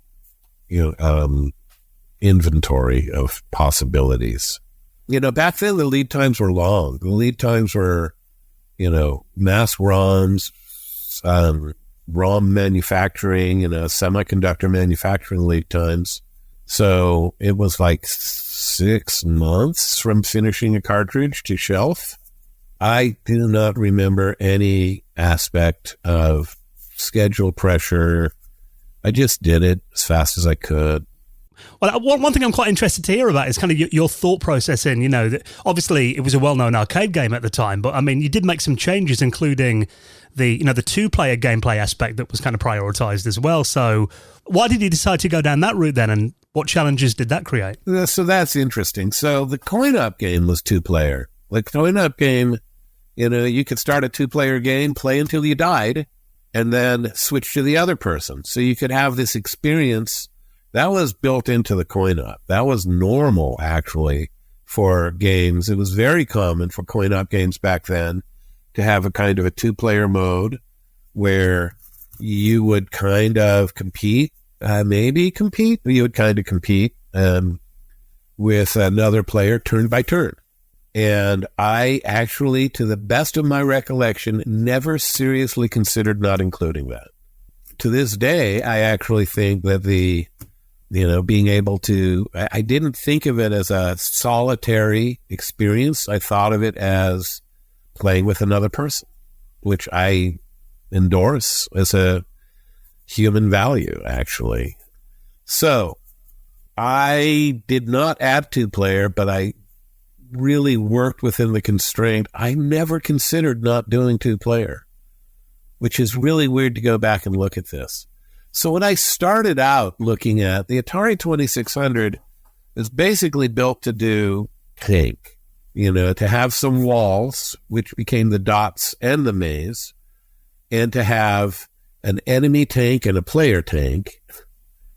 inventory of possibilities. Back then the lead times were long. The lead times were, mass ROMs, ROM manufacturing, semiconductor manufacturing lead times. So it was like 6 months from finishing a cartridge to shelf. I do not remember any aspect of schedule pressure. I just did it as fast as I could.
Well, one thing I'm quite interested to hear about is kind of your thought process in, that obviously it was a well-known arcade game at the time, but I mean, you did make some changes, including the two-player gameplay aspect that was kind of prioritized as well. So why did you decide to go down that route then, and what challenges did that create?
So that's interesting. So the coin-op game was two-player. Like, coin-op game, you could start a two-player game, play until you died, and then switch to the other person. So you could have this experience that was built into the coin-op. That was normal, actually, for games. It was very common for coin-op games back then to have a kind of a two-player mode where you would kind of compete. You would kind of compete with another player turn by turn. And I actually, to the best of my recollection, never seriously considered not including that. To this day, I actually think that being able to, I didn't think of it as a solitary experience. I thought of it as playing with another person, which I endorse as a human value, actually. So I did not add two-player, but I really worked within the constraint. I never considered not doing two-player, which is really weird to go back and look at this. So when I started out looking at the Atari 2600, is basically built to do tank, to have some walls, which became the dots and the maze, and to have an enemy tank and a player tank,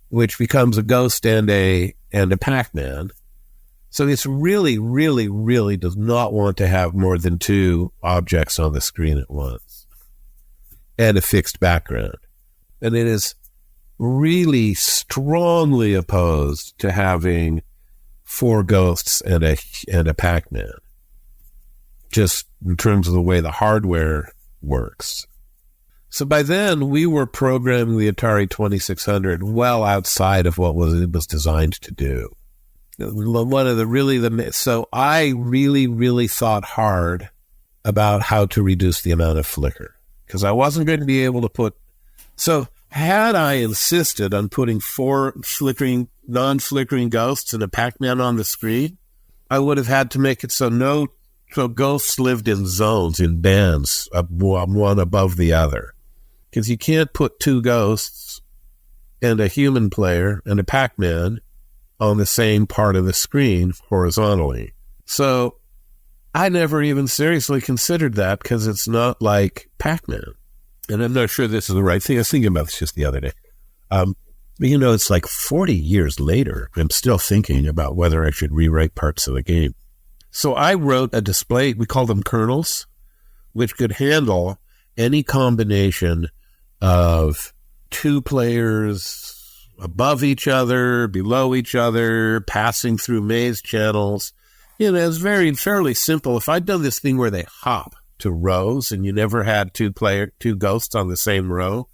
which becomes a ghost and a Pac-Man. So it's really, really, really does not want to have more than two objects on the screen at once and a fixed background. And it is really strongly opposed to having four ghosts and a Pac-Man, just in terms of the way the hardware works. So by then, we were programming the Atari 2600 well outside of what it was designed to do. So I really, really thought hard about how to reduce the amount of flicker, because I wasn't going to be able to put. So had I insisted on putting four non-flickering ghosts and a Pac-Man on the screen, I would have had to make it so ghosts lived in zones, in bands, one above the other. Because you can't put two ghosts and a human player and a Pac-Man on the same part of the screen horizontally. So I never even seriously considered that, because it's not like Pac-Man. And I'm not sure this is the right thing. I was thinking about this just the other day. It's like 40 years later, I'm still thinking about whether I should rewrite parts of the game. So I wrote a display, we call them kernels, which could handle any combination of two players above each other, below each other, passing through maze channels. It's fairly simple. If I'd done this thing where they hop to rows and you never had two ghosts on the same row,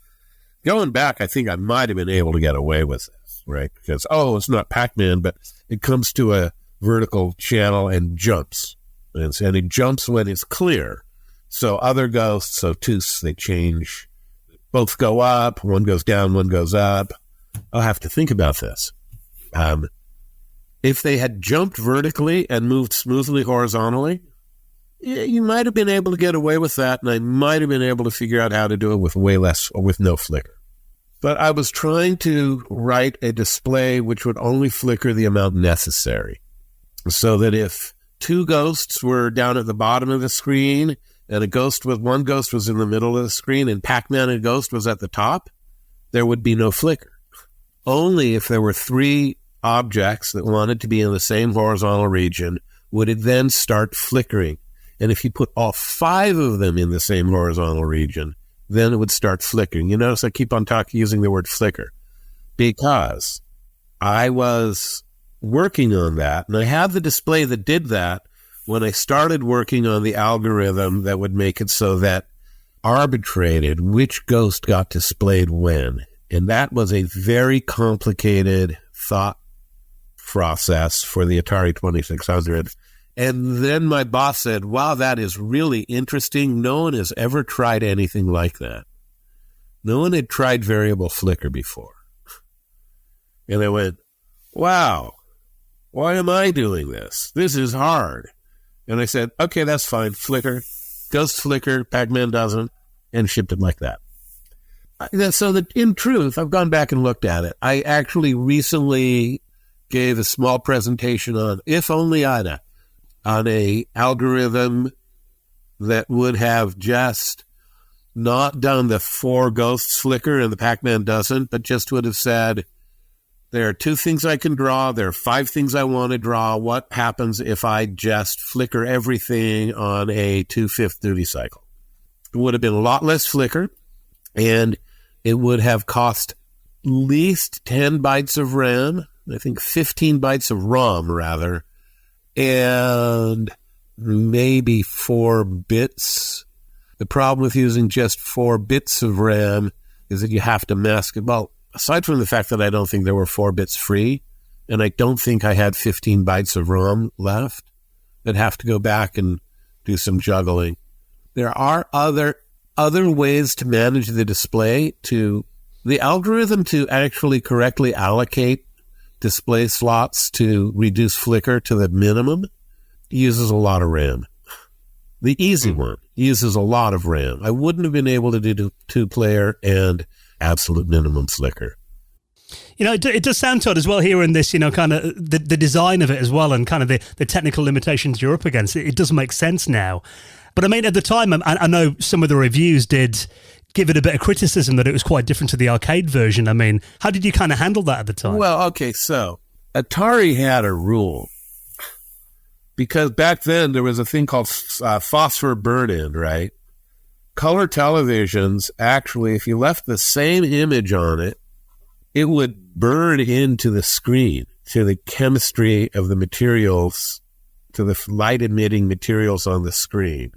going back, I think I might have been able to get away with this, right? Because, it's not Pac-Man, but it comes to a vertical channel and jumps. And it jumps when it's clear. So other ghosts, so they change. Both go up, one goes down, one goes up. I'll have to think about this. If they had jumped vertically and moved smoothly horizontally, you might have been able to get away with that, and I might have been able to figure out how to do it with way less or with no flicker. But I was trying to write a display which would only flicker the amount necessary, so that if two ghosts were down at the bottom of the screen and one ghost was in the middle of the screen and Pac-Man and Ghost was at the top, there would be no flicker. Only if there were three objects that wanted to be in the same horizontal region would it then start flickering. And if you put all five of them in the same horizontal region, then it would start flickering. You notice I keep on using the word flicker because I was working on that, and I had the display that did that when I started working on the algorithm that would make it so that arbitrated which ghost got displayed when. And that was a very complicated thought process for the Atari 2600. And then my boss said, wow, that is really interesting. No one has ever tried anything like that. No one had tried variable flicker before. And I went, wow, why am I doing this? This is hard. And I said, okay, that's fine. Flicker, Ghost flicker, Pac-Man doesn't, and shipped it like that. So that in truth, I've gone back and looked at it. I actually recently gave a small presentation on If Only Ida, on a algorithm that would have just not done the four ghosts flicker and the Pac-Man doesn't, but just would have said, there are two things I can draw, there are five things I want to draw. What happens if I just flicker everything on a 2/5 duty cycle? It would have been a lot less flicker, and it would have cost at least 10 bytes of RAM, I think 15 bytes of ROM, rather, and maybe 4 bits. The problem with using just 4 bits of RAM is that you have to mask it. Well, aside from the fact that I don't think there were 4 bits free, and I don't think I had 15 bytes of ROM left, I'd have to go back and do some juggling. There are other ways to manage the display. The algorithm to actually correctly allocate display slots to reduce flicker to the minimum uses a lot of RAM. The easy one uses a lot of RAM. I wouldn't have been able to do 2-player and absolute minimum flicker.
You know, it does sound, Todd, as well, hearing this, you know, kind of the design of it as well, and kind of the technical limitations you're up against. It does make sense now. But I mean, at the time, I know some of the reviews did give it a bit of criticism that it was quite different to the arcade version. I mean, how did you kind of handle that at the time?
Well, okay, so Atari had a rule. Because back then, there was a thing called phosphor burn-in, right? Color televisions, actually, if you left the same image on it, it would burn into the screen, to the chemistry of the materials, to the light-emitting materials on the screen.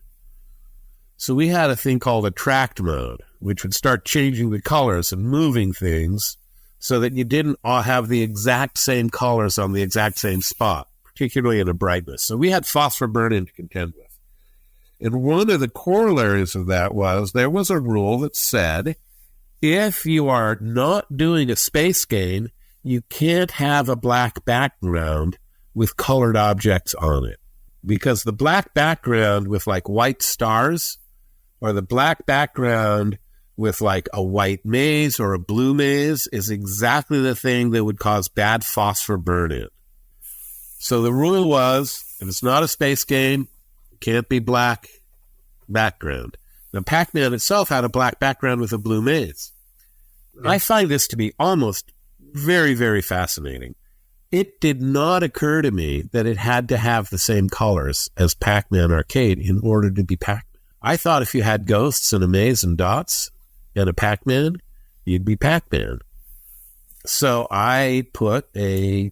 So we had a thing called attract mode, which would start changing the colors and moving things so that you didn't all have the exact same colors on the exact same spot, particularly in a brightness. So we had phosphor burn-in to contend with. And one of the corollaries of that was there was a rule that said, if you are not doing a space game, you can't have a black background with colored objects on it. Because the black background with like white stars, or the black background with like a white maze or a blue maze, is exactly the thing that would cause bad phosphor burn-in. So the rule was, if it's not a space game, it can't be black background. Now, Pac-Man itself had a black background with a blue maze. I find this to be almost very, very fascinating. It did not occur to me that it had to have the same colors as Pac-Man Arcade in order to be Pac-Man. I thought if you had ghosts and a maze and dots and a Pac-Man, you'd be Pac-Man. So I put a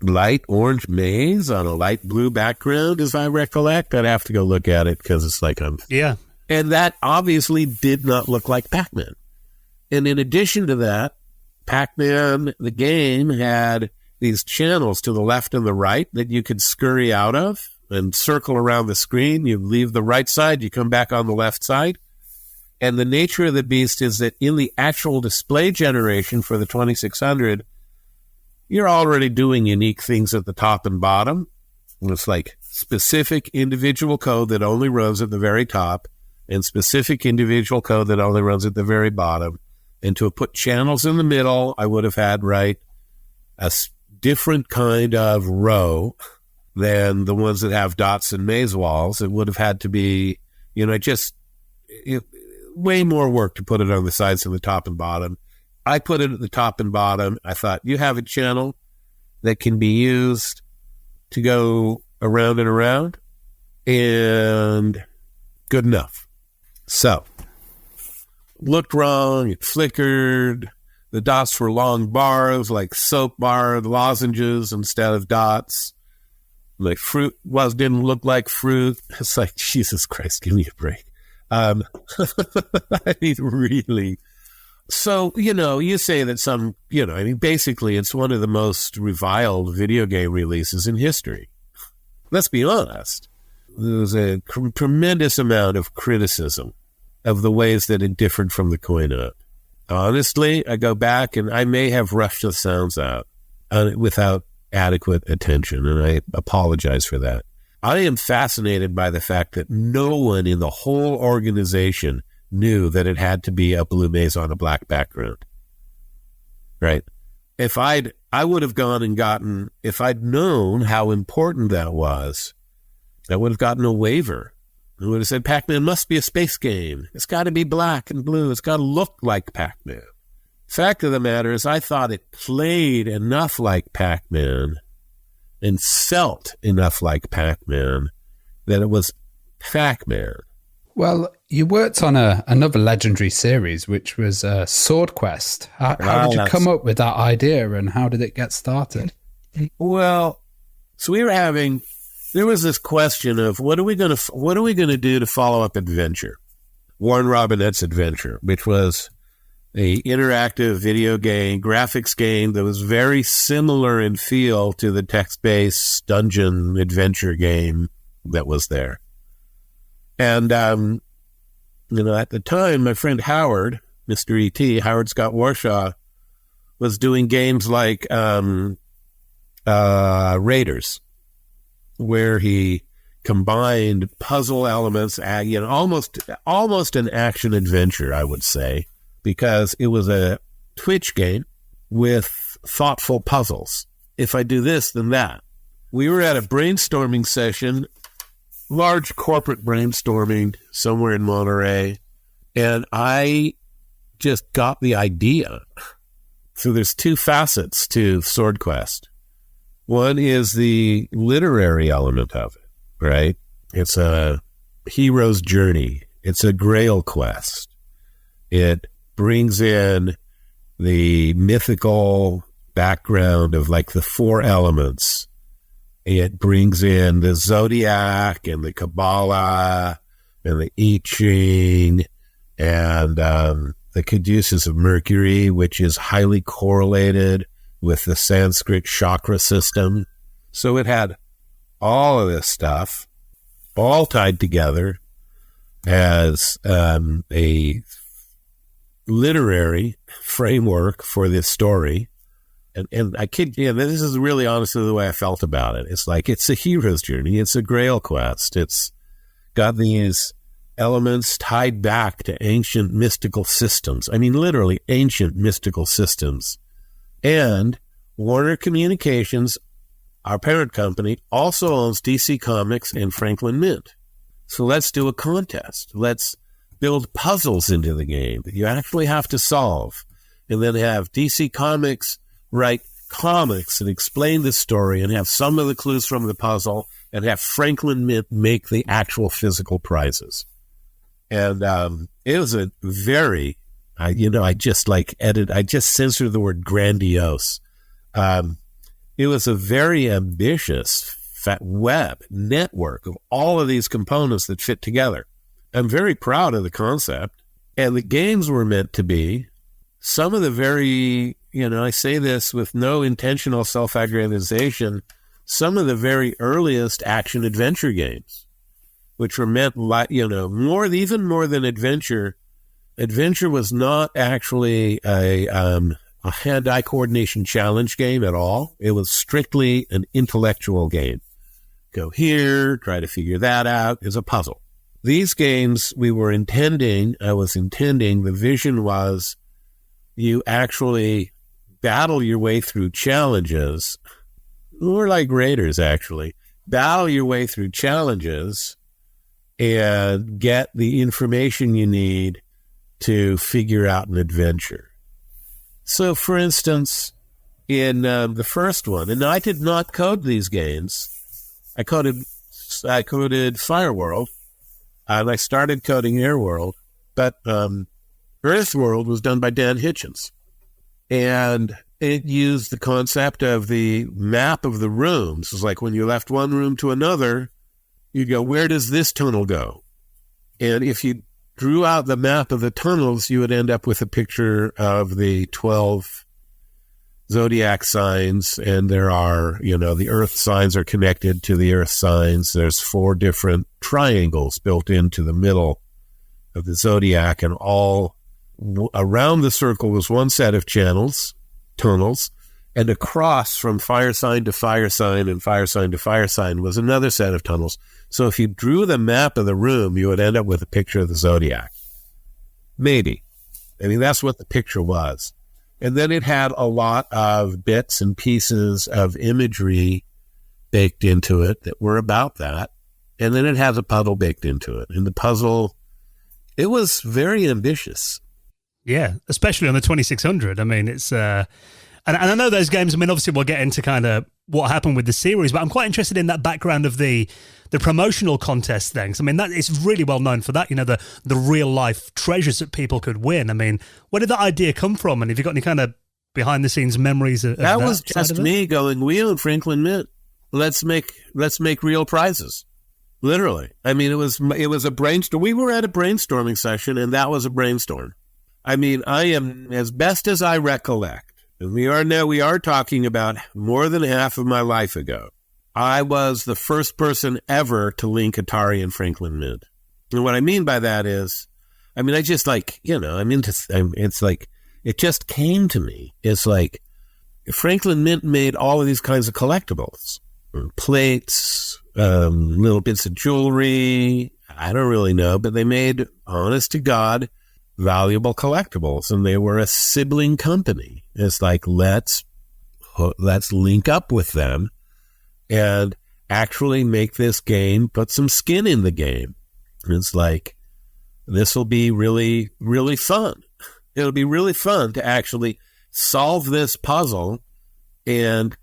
light orange maze on a light blue background, as I recollect. I'd have to go look at it because it's like
Yeah.
And that obviously did not look like Pac-Man. And in addition to that, Pac-Man, the game, had these channels to the left and the right that you could scurry out of. and circle around the screen. You leave the right side, you come back on the left side. And the nature of the beast is that in the actual display generation for the 2600, you're already doing unique things at the top and bottom. And it's like specific individual code that only runs at the very top and specific individual code that only runs at the very bottom. And to have put channels in the middle, I would have had, different kind of row than the ones that have dots and maze walls. It would have had to be, way more work to put it on the sides and the top and bottom. I put it at the top and bottom. I thought, you have a channel that can be used to go around and around, and good enough. So, looked wrong, it flickered, the dots were long bars, like soap bar lozenges instead of dots. Like fruit didn't look like fruit. It's like, Jesus Christ, give me a break. I mean, really. So, you say that basically it's one of the most reviled video game releases in history. Let's be honest. There was a tremendous amount of criticism of the ways that it differed from the coin-op. Honestly, I go back and I may have rushed the sounds out without adequate attention, and I apologize for that. I am fascinated by the fact that no one in the whole organization knew that it had to be a blue maze on a black background. Right? I would have gone and gotten, if I'd known how important that was, I would have gotten a waiver. I would have said, Pac-Man must be a space game. It's got to be black and blue. It's got to look like Pac-Man. Fact of the matter is, I thought it played enough like Pac-Man and felt enough like Pac-Man that it was Pac-Man.
Well, you worked on another legendary series, which was Swordquest. How did you come up with that idea, and how did it get started?
Well, so there was this question of what are we going to do to follow up Adventure, Warren Robinette's Adventure, which was a interactive video game, graphics game that was very similar in feel to the text-based dungeon adventure game that was there. And, at the time, my friend Howard, Mr. E.T., Howard Scott Warshaw, was doing games like Raiders, where he combined puzzle elements, almost an action adventure, I would say, because it was a Twitch game with thoughtful puzzles. If I do this, then that. We were at a brainstorming session, large corporate brainstorming somewhere in Monterey, and I just got the idea. So there's two facets to Swordquest. One is the literary element of it, right? It's a hero's journey. It's a grail quest. It brings in the mythical background of like the four elements. It brings in the Zodiac and the Kabbalah and the I Ching and the caduceus of Mercury, which is highly correlated with the Sanskrit chakra system. So it had all of this stuff all tied together as a literary framework for this story. And I kid you, this is really honestly the way I felt about it. It's like, it's a hero's journey. It's a grail quest. It's got these elements tied back to ancient mystical systems. I mean, literally ancient mystical systems. And Warner Communications, our parent company, also owns DC Comics and Franklin Mint. So let's do a contest. Let's build puzzles into the game that you actually have to solve. And then have DC Comics write comics and explain the story and have some of the clues from the puzzle and have Franklin Mint make the actual physical prizes. And it was a very, I just censored the word grandiose. It was a very ambitious web network of all of these components that fit together. I'm very proud of the concept. And the games were meant to be some of the very, I say this with no intentional self-aggrandization, some of the very earliest action-adventure games, which were meant, even more than adventure. Adventure was not actually a hand-eye coordination challenge game at all. It was strictly an intellectual game. Go here, try to figure that out. It's a puzzle. These games I was intending, the vision was you actually battle your way through challenges, more like Raiders actually, battle your way through challenges and get the information you need to figure out an adventure. So, for instance, in the first one, and I did not code these games. I coded Fireworld, and I started coding Airworld, but Earthworld was done by Dan Hitchens. And it used the concept of the map of the rooms. It's like when you left one room to another, you'd go, where does this tunnel go? And if you drew out the map of the tunnels, you would end up with a picture of the 12 zodiac signs. And there are, the earth signs are connected to the earth signs. There's 4 different triangles built into the middle of the zodiac, and all around the circle was one set of tunnels, and across from fire sign to fire sign and fire sign to fire sign was another set of tunnels. So if you drew the map of the room, you would end up with a picture of the zodiac. Maybe. I mean, that's what the picture was. And then it had a lot of bits and pieces of imagery baked into it that were about that. And then it has a puzzle baked into it. And the puzzle, it was very ambitious.
Yeah, especially on the 2600. I mean, it's and I know those games. I mean, obviously, we'll get into kind of what happened with the series, but I'm quite interested in that background of the promotional contest things. I mean, that it's really well known for that. The real life treasures that people could win. I mean, where did that idea come from? And have you got any kind of behind the scenes memories of that?
That was just me going, we own Franklin Mint. Let's make real prizes. Literally. I mean, it was a brainstorm. We were at a brainstorming session, and that was a brainstorm. I mean, I am, as best as I recollect, and we are talking about more than half of my life ago, I was the first person ever to link Atari and Franklin Mint. And what I mean by that is, I mean, I just it's like, it just came to me. It's like, Franklin Mint made all of these kinds of collectibles, plates, little bits of jewelry. I don't really know, but they made, honest to God, valuable collectibles, and they were a sibling company. It's like, let's link up with them and actually make this game, put some skin in the game. And it's like, this will be really, really fun. It'll be really fun to actually solve this puzzle and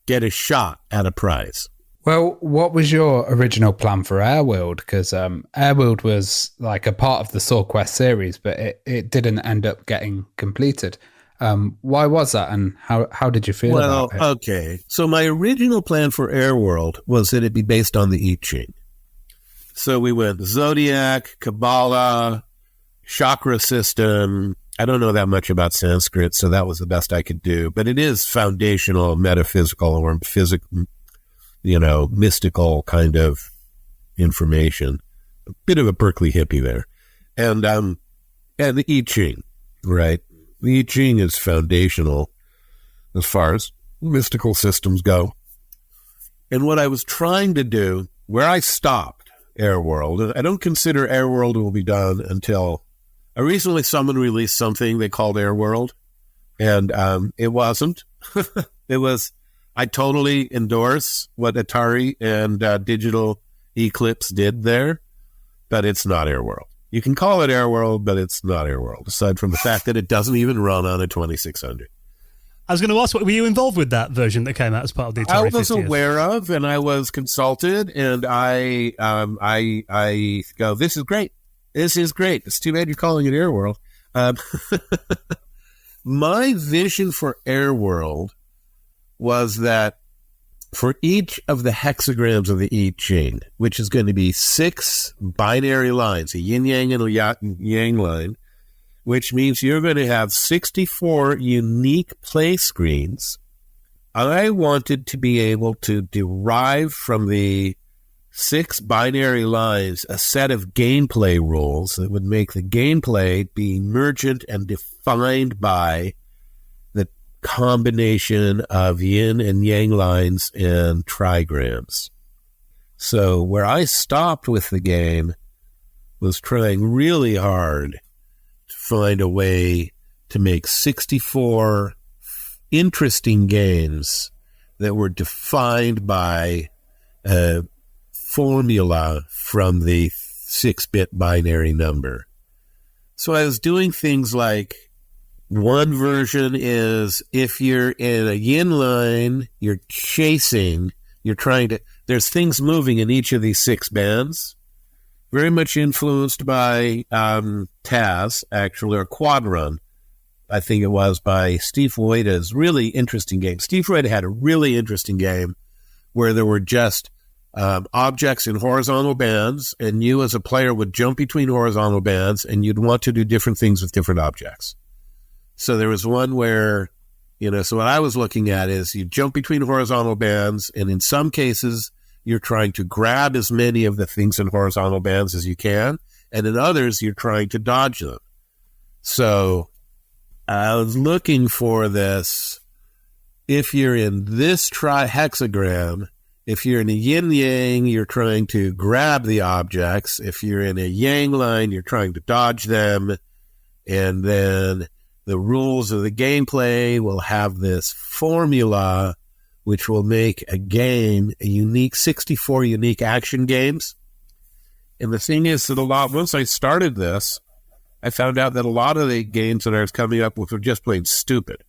get a shot at a prize.
Well, what was your original plan for Airworld? Because Airworld was like a part of the Swordquest series, but it didn't end up getting completed. Why was that, and how did you feel about it? Well,
okay. So my original plan for Airworld was that it'd be based on the I Ching. So we went Zodiac, Kabbalah, chakra system. I don't know that much about Sanskrit, so that was the best I could do. But it is foundational, metaphysical, or mystical kind of information. A bit of a Berkeley hippie there. And the I Ching, right? The I Ching is foundational as far as mystical systems go. And what I was trying to do, where I stopped Airworld, I don't consider Airworld will be done until, recently someone released something they called Airworld, and it wasn't. It was, I totally endorse what Atari and Digital Eclipse did there, but it's not Airworld. You can call it Airworld, but it's not Airworld, aside from the fact that it doesn't even run on a 2600.
I was going to ask, were you involved with that version that came out as part of the Atari 50th?
I was aware of, and I was consulted, and I go, this is great. This is great. It's too bad you're calling it Airworld. My vision for Airworld was that for each of the hexagrams of the I Ching, which is going to be 6 binary lines, a yin-yang and a yang line, which means you're going to have 64 unique play screens I wanted to be able to derive from the 6 binary lines a set of gameplay rules that would make the gameplay be emergent and defined by the combination of yin and yang lines and trigrams. So where I stopped with the game was trying really hard to find a way to make 64 interesting games that were defined by a formula from the 6-bit binary number. So I was doing things like, one version is if you're in a yin line, you're chasing, you're trying to, there's things moving in each of these 6 bands, very much influenced by Taz, actually, or Quad Run. I think it was by Steve Wojda's really interesting game. Steve Wojda had a really interesting game where there were just objects in horizontal bands, and you as a player would jump between horizontal bands, and you'd want to do different things with different objects. So there was one where, so what I was looking at is you jump between horizontal bands, and in some cases, you're trying to grab as many of the things in horizontal bands as you can, and in others, you're trying to dodge them. So I was looking for this, if you're in this trihexagram, if you're in a yin-yang, you're trying to grab the objects. If you're in a yang line, you're trying to dodge them. And then the rules of the gameplay will have this formula which will make a game, a unique 64 unique action games. And the thing is that once I started this, I found out that a lot of the games that I was coming up with were just plain stupid.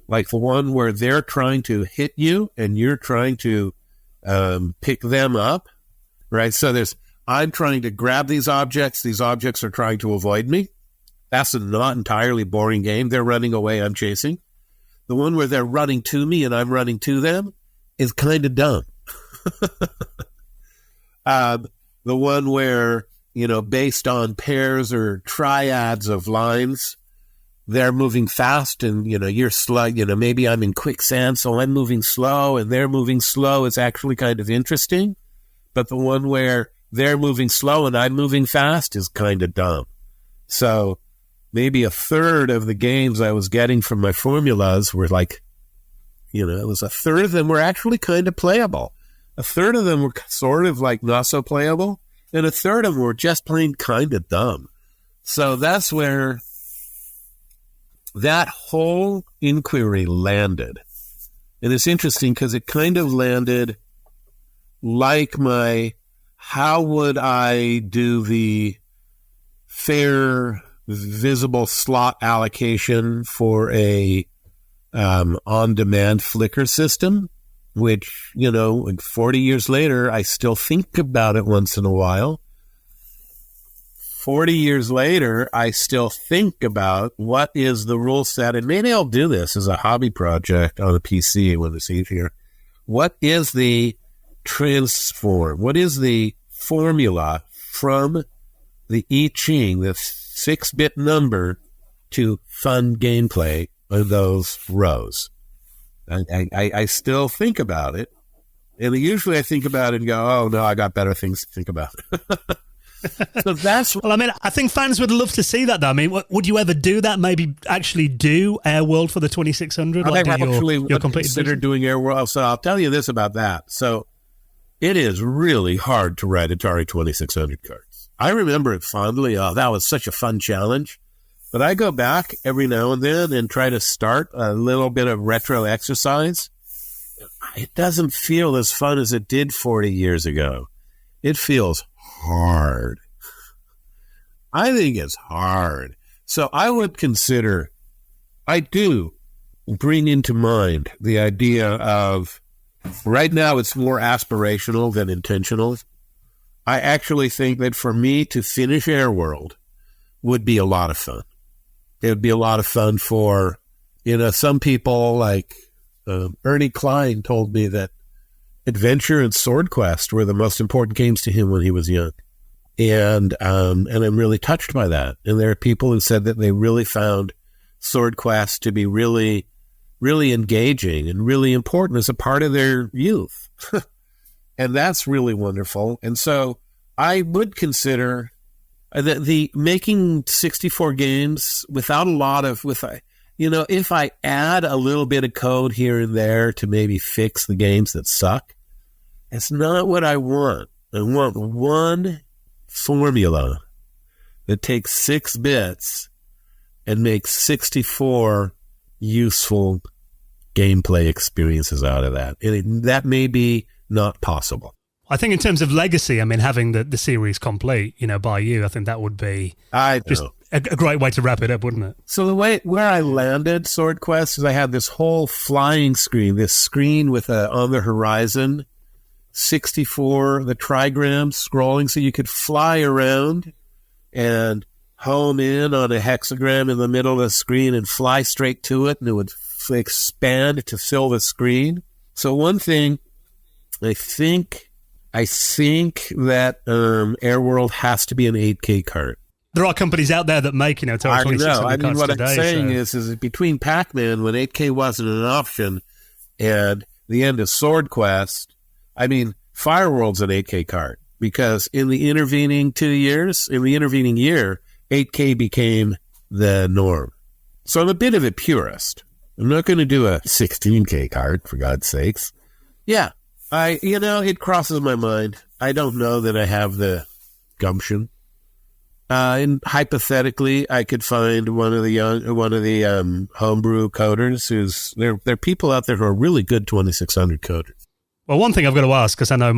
Like the one where they're trying to hit you and you're trying to pick them up, right? So I'm trying to grab these objects are trying to avoid me. That's a not entirely boring game. They're running away, I'm chasing. The one where they're running to me and I'm running to them is kind of dumb. The one where, based on pairs or triads of lines, they're moving fast and, you're slow. Maybe I'm in quicksand, so I'm moving slow and they're moving slow is actually kind of interesting. But the one where they're moving slow and I'm moving fast is kind of dumb. So maybe a third of the games I was getting from my formulas were like, it was a third of them were actually kind of playable. A third of them were sort of like not so playable. And a third of them were just plain kind of dumb. So that's where that whole inquiry landed. And it's interesting because it kind of landed like how would I do the fair, visible slot allocation for a on-demand flicker system, which, 40 years later, I still think about it once in a while. 40 years later, I still think about what is the rule set, and maybe I'll do this as a hobby project on a PC when it's easier. What is the transform? What is the formula from the I Ching, the 6-bit number, to fun gameplay of those rows? I still think about it, and usually I think about it and go, oh, no, I got better things to think about. So that's
well, I think fans would love to see that, though. Would you ever do that? Maybe actually do Airworld for the 2600?
I actually would consider doing Airworld. So I'll tell you this about that. So it is really hard to write Atari 2600 cards. I remember it fondly. Oh, that was such a fun challenge. But I go back every now and then and try to start a little bit of retro exercise. It doesn't feel as fun as it did 40 years ago. It feels hard. I think it's hard. So I would consider, I do bring into mind the idea of, right now it's more aspirational than intentional. I actually think that for me to finish Airworld would be a lot of fun. It would be a lot of fun for, some people like Ernie Klein told me that Adventure and Swordquest were the most important games to him when he was young. And I'm really touched by that. And there are people who said that they really found Swordquest to be really really engaging and really important as a part of their youth. And that's really wonderful. And so I would consider the making 64 games without a lot of, if I add a little bit of code here and there to maybe fix the games that suck, it's not what I want. I want one formula that takes 6 bits and makes 64 useful gameplay experiences out of that. And that may be not possible.
I think in terms of legacy, I mean, having the series complete, by you, I think that would be just a great way to wrap it up, wouldn't it?
So where I landed Swordquest is I had this whole flying screen, this screen with on the horizon, 64, the trigrams scrolling, so you could fly around and home in on a hexagram in the middle of the screen and fly straight to it, and it would expand to fill the screen. So one thing, I think that Airworld has to be an 8K cart.
There are companies out there that make, Atari 2600 carts
I mean, what
today,
I'm saying is between Pac-Man, when 8K wasn't an option, and the end of Swordquest, I mean, Fireworld's an 8K cart, because in the intervening year, 8K became the norm. So I'm a bit of a purist. I'm not going to do a 16K cart, for God's sakes. Yeah, it crosses my mind. I don't know that I have the gumption. And hypothetically, I could find one of the homebrew coders there are people out there who are really good 2600 coders.
Well, one thing I've got to ask, because I know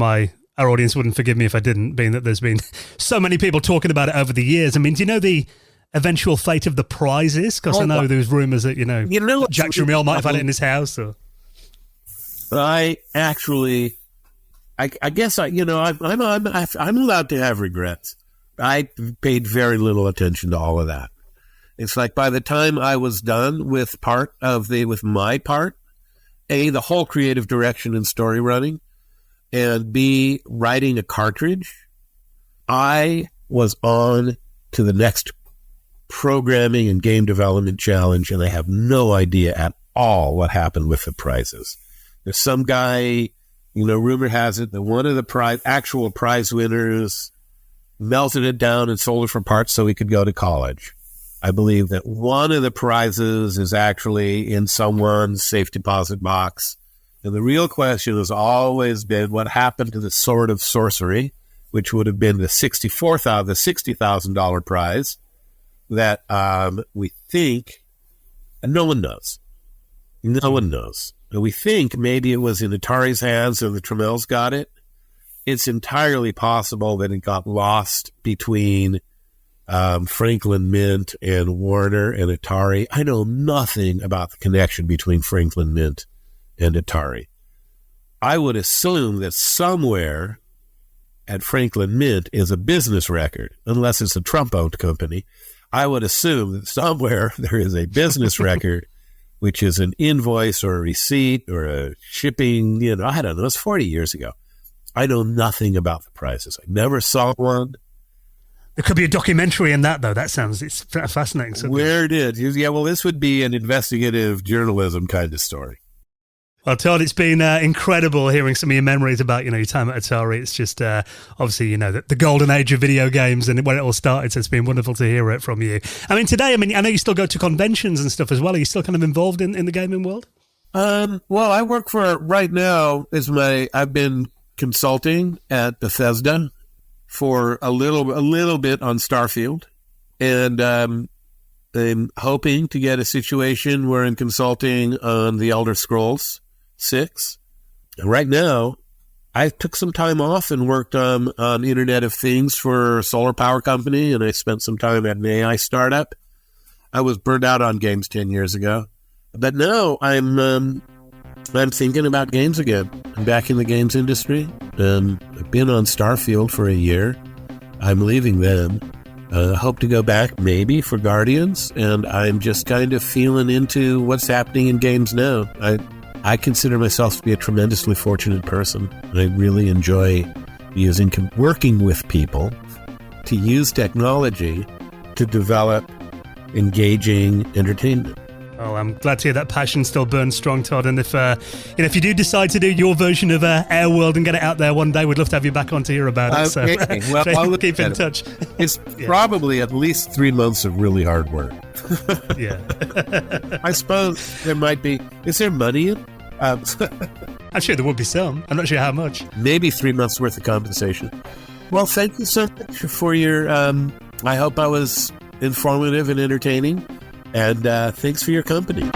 our audience wouldn't forgive me if I didn't, being that there's been so many people talking about it over the years. I mean, do you know the eventual fate of the prizes? Because I know there was rumors that, Jack Tramiel might have had it in his house. Or
I guess I'm allowed to have regrets. I paid very little attention to all of that. It's like by the time I was done with my part, A, the whole creative direction and story running, and B, writing a cartridge, I was on to the next programming and game development challenge, and I have no idea at all what happened with the prizes. There's some guy, rumor has it that one of the actual prize winners melted it down and sold it for parts so he could go to college. I believe that one of the prizes is actually in someone's safe deposit box. And the real question has always been what happened to the Sword of Sorcery, which would have been the $60,000 prize that we think, and no one knows. No one knows. And we think maybe it was in Atari's hands and the Tramiels got it. It's entirely possible that it got lost between Franklin Mint and Warner and Atari. I know nothing about the connection between Franklin Mint and Atari. I would assume that somewhere at Franklin Mint is a business record, unless it's a Trump-owned company. I would assume that somewhere there is a business record, which is an invoice or a receipt or a shipping, I don't know, it's 40 years ago. I know nothing about the prizes. I never saw one.
There could be a documentary in that, though. It's fascinating.
Where did? Yeah, well, this would be an investigative journalism kind of story.
Well, Tod, it's been incredible hearing some of your memories about, your time at Atari. It's just, obviously, the golden age of video games and when it all started, so it's been wonderful to hear it from you. I mean, today, I know you still go to conventions and stuff as well. Are you still kind of involved in the gaming world?
Well, I work for, right now, I've been consulting at Bethesda for a little bit on Starfield, and I'm hoping to get a situation where I'm consulting on the Elder Scrolls 6. And right now, I took some time off and worked on Internet of Things for a solar power company, and I spent some time at an AI startup. I was burned out on games 10 years ago, but now I'm thinking about games again. I'm back in the games industry. I've been on Starfield for a year. I'm leaving them. Hope to go back maybe for Guardians, and I'm just kind of feeling into what's happening in games now. I consider myself to be a tremendously fortunate person. I really enjoy working with people to use technology to develop engaging entertainment.
Oh, I'm glad to hear that passion still burns strong, Todd. And if you do decide to do your version of Airworld and get it out there one day, we'd love to have you back on to hear about it. So
well, I'll
keep in touch.
It's probably at least 3 months of really hard work.
Yeah.
I suppose there might be. Is there money in?
I'm sure there would be some. I'm not sure how much.
Maybe 3 months worth of compensation. Well, thank you so much for your. I hope I was informative and entertaining. And thanks for your company.